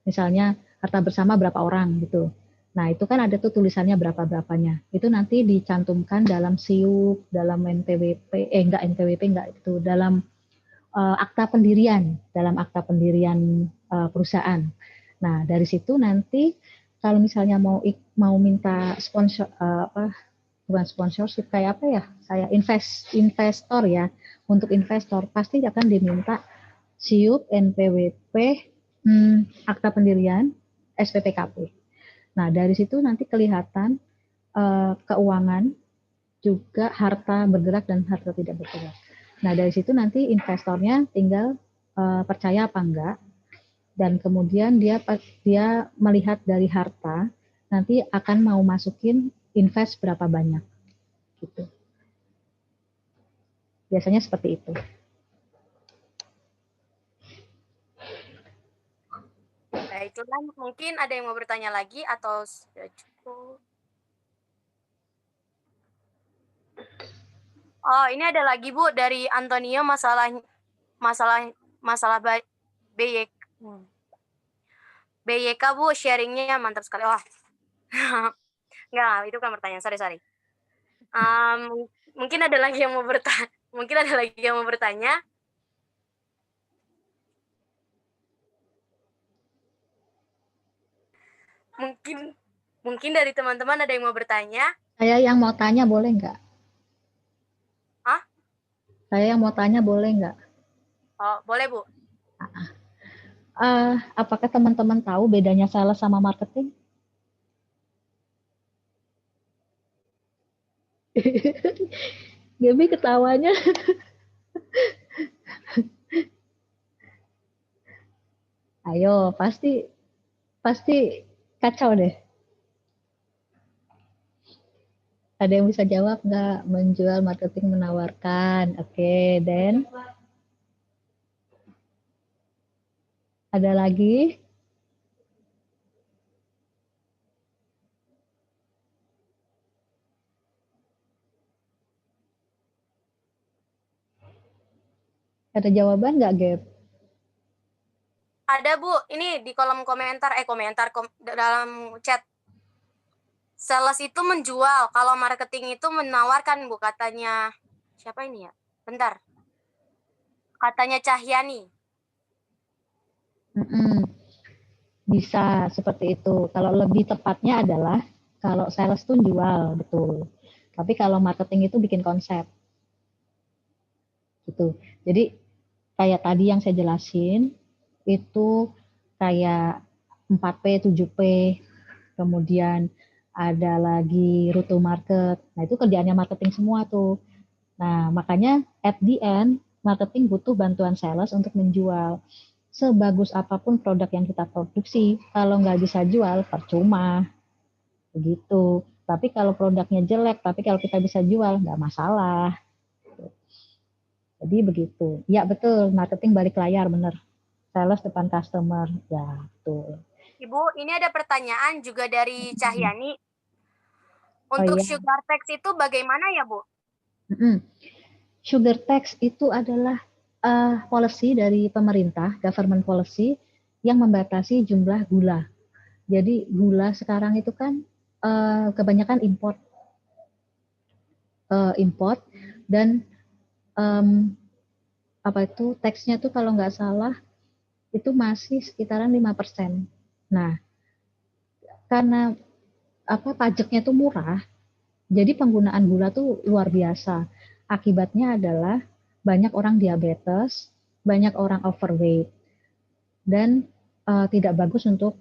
misalnya harta bersama berapa orang gitu. Nah, itu kan ada tuh tulisannya berapa-berapanya. Itu nanti dicantumkan dalam SIUP, dalam NPWP, itu dalam akta pendirian, perusahaan. Nah, dari situ nanti kalau misalnya mau minta sponsor, bukan sponsorship, kayak apa ya, saya investor ya, untuk investor pasti akan diminta SIUP, NPWP, akta pendirian, SPPKP. Nah, dari situ nanti kelihatan keuangan, juga harta bergerak dan harta tidak bergerak. Nah, dari situ nanti investornya tinggal percaya apa enggak, dan kemudian dia melihat dari harta, nanti akan mau masukin invest berapa banyak. Gitu. Biasanya seperti itu. Baiklah, mungkin ada yang mau bertanya lagi atau sudah cukup? Oh, ini ada lagi Bu dari Antonio, masalah BYK. BYK Bu, sharingnya mantap sekali. Wah, enggak, itu kan pertanyaan. Sorry. Mungkin ada lagi yang mau bertanya. Mungkin dari teman-teman ada yang mau bertanya. Saya yang mau tanya boleh nggak? Hah? Saya yang mau tanya boleh nggak? Oh, boleh Bu. Apakah teman-teman tahu bedanya sales sama marketing? Gaby ketawanya. Ayo, pasti kacau deh. Ada yang bisa jawab nggak? Menjual, marketing, menawarkan. Oke, dan ada lagi? Ada jawaban nggak, Gap? Ada Bu, ini di kolom komentar, dalam chat. Sales itu menjual, kalau marketing itu menawarkan Bu, katanya. Siapa ini ya? Bentar. Katanya Cahyani. Bisa seperti itu. Kalau lebih tepatnya adalah kalau sales itu jual, betul. Tapi kalau marketing itu bikin konsep. Gitu. Jadi kayak tadi yang saya jelasin, itu kayak 4P, 7P, kemudian ada lagi rute market. Nah, itu kerjaannya marketing semua tuh. Nah, makanya at the end, marketing butuh bantuan sales untuk menjual. Sebagus apapun produk yang kita produksi, kalau nggak bisa jual, percuma. Begitu. Tapi kalau produknya jelek, tapi kalau kita bisa jual, nggak masalah. Jadi begitu. Ya betul, marketing balik layar, bener. Sales depan customer, ya betul. Ibu, ini ada pertanyaan juga dari Cahyani. Oh Untuk iya. sugar tax itu bagaimana ya Bu? Sugar tax itu adalah policy dari pemerintah, government policy, yang membatasi jumlah gula. Jadi gula sekarang itu kan kebanyakan import dan apa itu taxnya tuh kalau nggak salah itu masih sekitaran 5%. Nah, karena pajaknya tuh murah, jadi penggunaan gula tuh luar biasa. Akibatnya adalah banyak orang diabetes, banyak orang overweight, dan tidak bagus untuk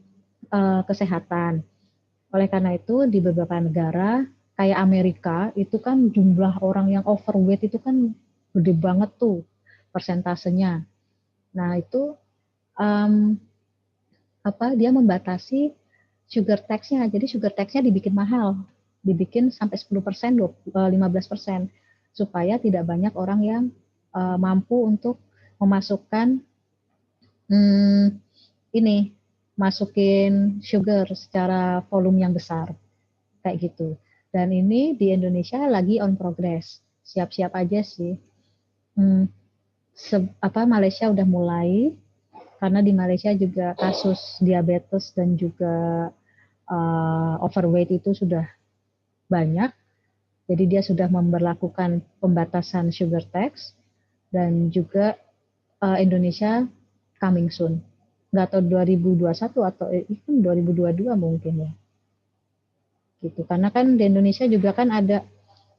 kesehatan. Oleh karena itu di beberapa negara kayak Amerika itu kan jumlah orang yang overweight itu kan gede banget tuh persentasenya. Nah itu dia membatasi sugar tax-nya. Jadi sugar tax-nya dibikin mahal, dibikin sampai 10%, 15% supaya tidak banyak orang yang mampu untuk memasukkan masukin sugar secara volume yang besar kayak gitu. Dan ini di Indonesia lagi on progress, siap-siap aja sih. Malaysia udah mulai, karena di Malaysia juga kasus diabetes dan juga overweight itu sudah banyak. Jadi dia sudah memberlakukan pembatasan sugar tax, dan juga Indonesia coming soon. Nggak tahu 2021 atau 2022 mungkin ya. Gitu. Karena kan di Indonesia juga kan ada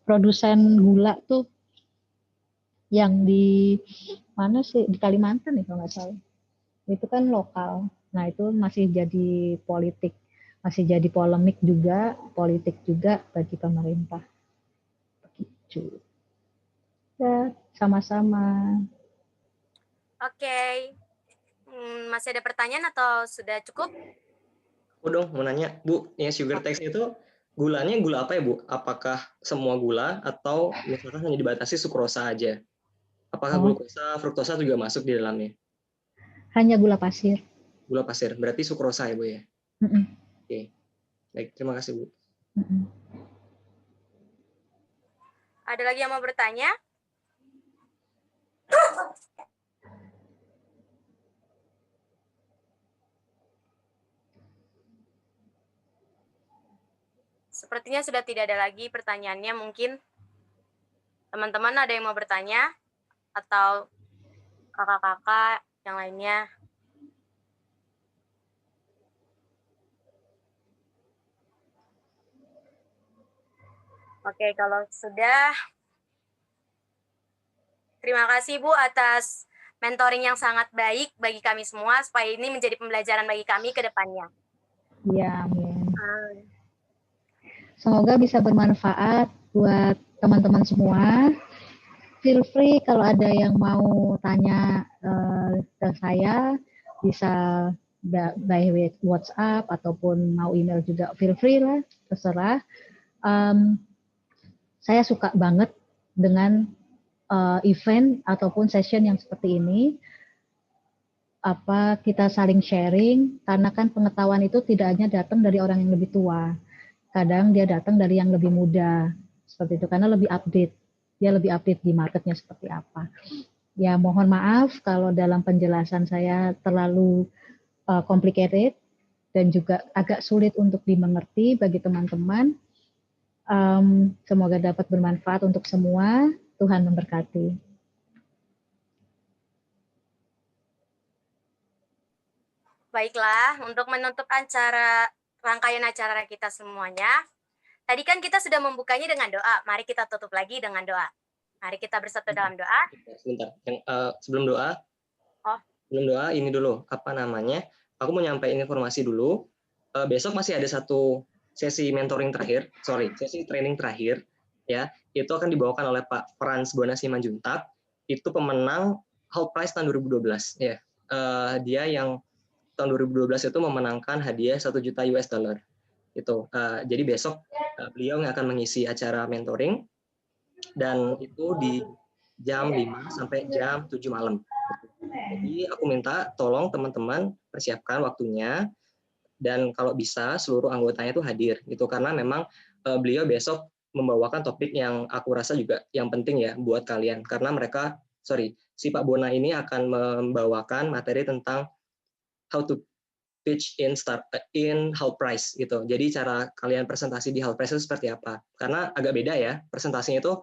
produsen gula tuh yang di mana sih, di Kalimantan ya kalau nggak salah. Itu kan lokal. Nah itu masih jadi politik, masih jadi polemik juga, politik juga bagi pemerintah. Begitu. Ya, sama-sama. Oke. Masih ada pertanyaan atau sudah cukup? Aku dong mau nanya, Bu, yang sugar tax itu gulanya gula apa ya, Bu? Apakah semua gula atau misalkan hanya dibatasi sukrosa aja? Apakah glukosa, fruktosa juga masuk di dalamnya? Hanya gula pasir. Gula pasir, berarti sukrosa ya, Bu ya? Oke. Baik, terima kasih, Bu. Ada lagi yang mau bertanya? Sepertinya sudah tidak ada lagi pertanyaannya. Mungkin teman-teman ada yang mau bertanya atau kakak-kakak yang lainnya. Oke, kalau sudah, terima kasih Bu atas mentoring yang sangat baik bagi kami semua, supaya ini menjadi pembelajaran bagi kami ke depannya. Ya, amin. Semoga bisa bermanfaat buat teman-teman semua. Feel free kalau ada yang mau tanya ke saya, bisa by WhatsApp ataupun mau email juga feel free lah, terserah. Saya suka banget dengan event ataupun session yang seperti ini. Kita saling sharing, karena kan pengetahuan itu tidak hanya datang dari orang yang lebih tua, kadang dia datang dari yang lebih muda, seperti itu, karena lebih update, dia lebih update di marketnya seperti apa. Ya mohon maaf kalau dalam penjelasan saya terlalu complicated dan juga agak sulit untuk dimengerti bagi teman-teman. Semoga dapat bermanfaat untuk semua. Tuhan memberkati. Baiklah, untuk menutup rangkaian acara kita semuanya, tadi kan kita sudah membukanya dengan doa. Mari kita tutup lagi dengan doa. Mari kita bersatu dalam doa. Sebentar, sebelum doa, ini dulu, aku mau nyampaikan informasi dulu. Besok masih ada satu sesi sesi training terakhir, ya. Itu akan dibawakan oleh Pak Frans Bonas Simanjuntak. Itu pemenang Hall Prize tahun 2012, ya. Dia yang tahun 2012 itu memenangkan hadiah $1 juta. Jadi besok beliau yang akan mengisi acara mentoring, dan itu di jam 5 sampai jam 7 malam. Jadi aku minta tolong teman-teman persiapkan waktunya, dan kalau bisa seluruh anggotanya itu hadir gitu, karena memang beliau besok membawakan topik yang aku rasa juga yang penting ya buat kalian, karena si Pak Bona ini akan membawakan materi tentang how to pitch in Hall Prize gitu. Jadi cara kalian presentasi di Hall Prize itu seperti apa? Karena agak beda ya presentasinya itu.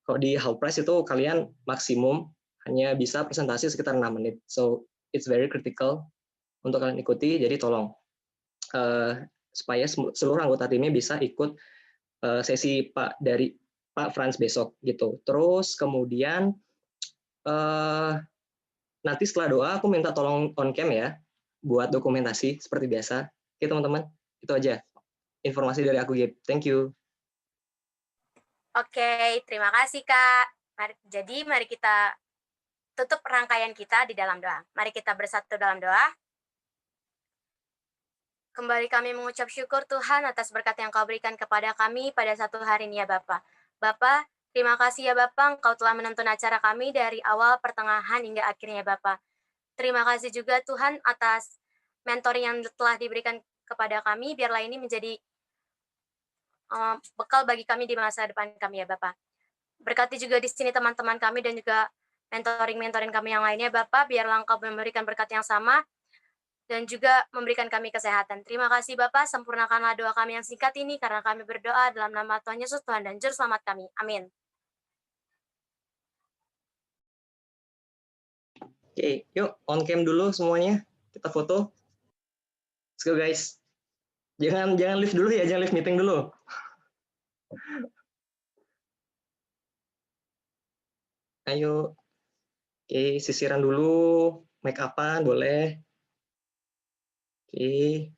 Kalau di Hall Prize itu kalian maksimum hanya bisa presentasi sekitar 6 menit. So it's very critical untuk kalian ikuti. Jadi tolong supaya seluruh anggota timnya bisa ikut sesi dari Pak Frans besok gitu. Terus kemudian nanti setelah doa aku minta tolong on cam ya, buat dokumentasi seperti biasa. Oke teman-teman, itu aja informasi dari aku, Gib. Thank you. Oke, terima kasih Kak. Jadi mari kita tutup rangkaian kita di dalam doa. Mari kita bersatu dalam doa. Kembali kami mengucap syukur Tuhan atas berkat yang Kau berikan kepada kami pada satu hari ini ya Bapa. Bapa, terima kasih ya Bapa, Engkau telah menuntun acara kami dari awal, pertengahan, hingga akhirnya Bapa. Terima kasih juga Tuhan atas mentoring yang telah diberikan kepada kami, biarlah ini menjadi bekal bagi kami di masa depan kami ya Bapak. Berkati juga di sini teman-teman kami dan juga mentoring kami yang lainnya Bapak, biarlah Engkau memberikan berkat yang sama dan juga memberikan kami kesehatan. Terima kasih Bapak, sempurnakanlah doa kami yang singkat ini karena kami berdoa dalam nama Tuhan Yesus, Tuhan dan Juru Selamat kami. Amin. Oke, yuk on cam dulu semuanya. Kita foto. Let's go guys. Jangan live dulu ya, jangan live meeting dulu. Ayo. Oke, sisiran dulu, make up-an boleh. Oke.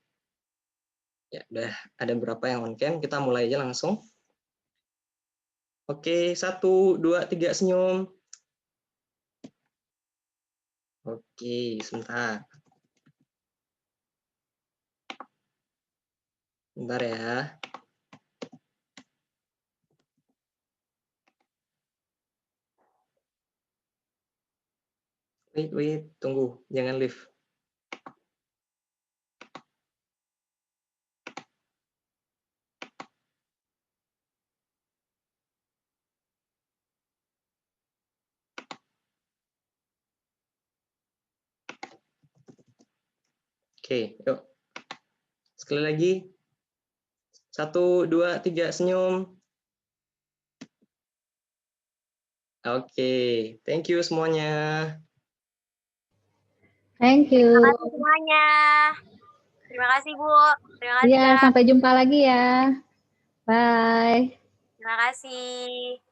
Ya, udah ada beberapa yang on cam, kita mulai aja langsung. Oke, 1, 2, 3 senyum. Oke, sebentar. Bentar ya. Wait, tunggu, jangan live. Oke, yuk. Sekali lagi. 1, 2, 3 senyum. Oke, thank you semuanya. Thank you. Terima kasih semuanya. Terima kasih Bu. Terima kasih Iya, Kak. sampai jumpa lagi ya. Bye. Terima kasih.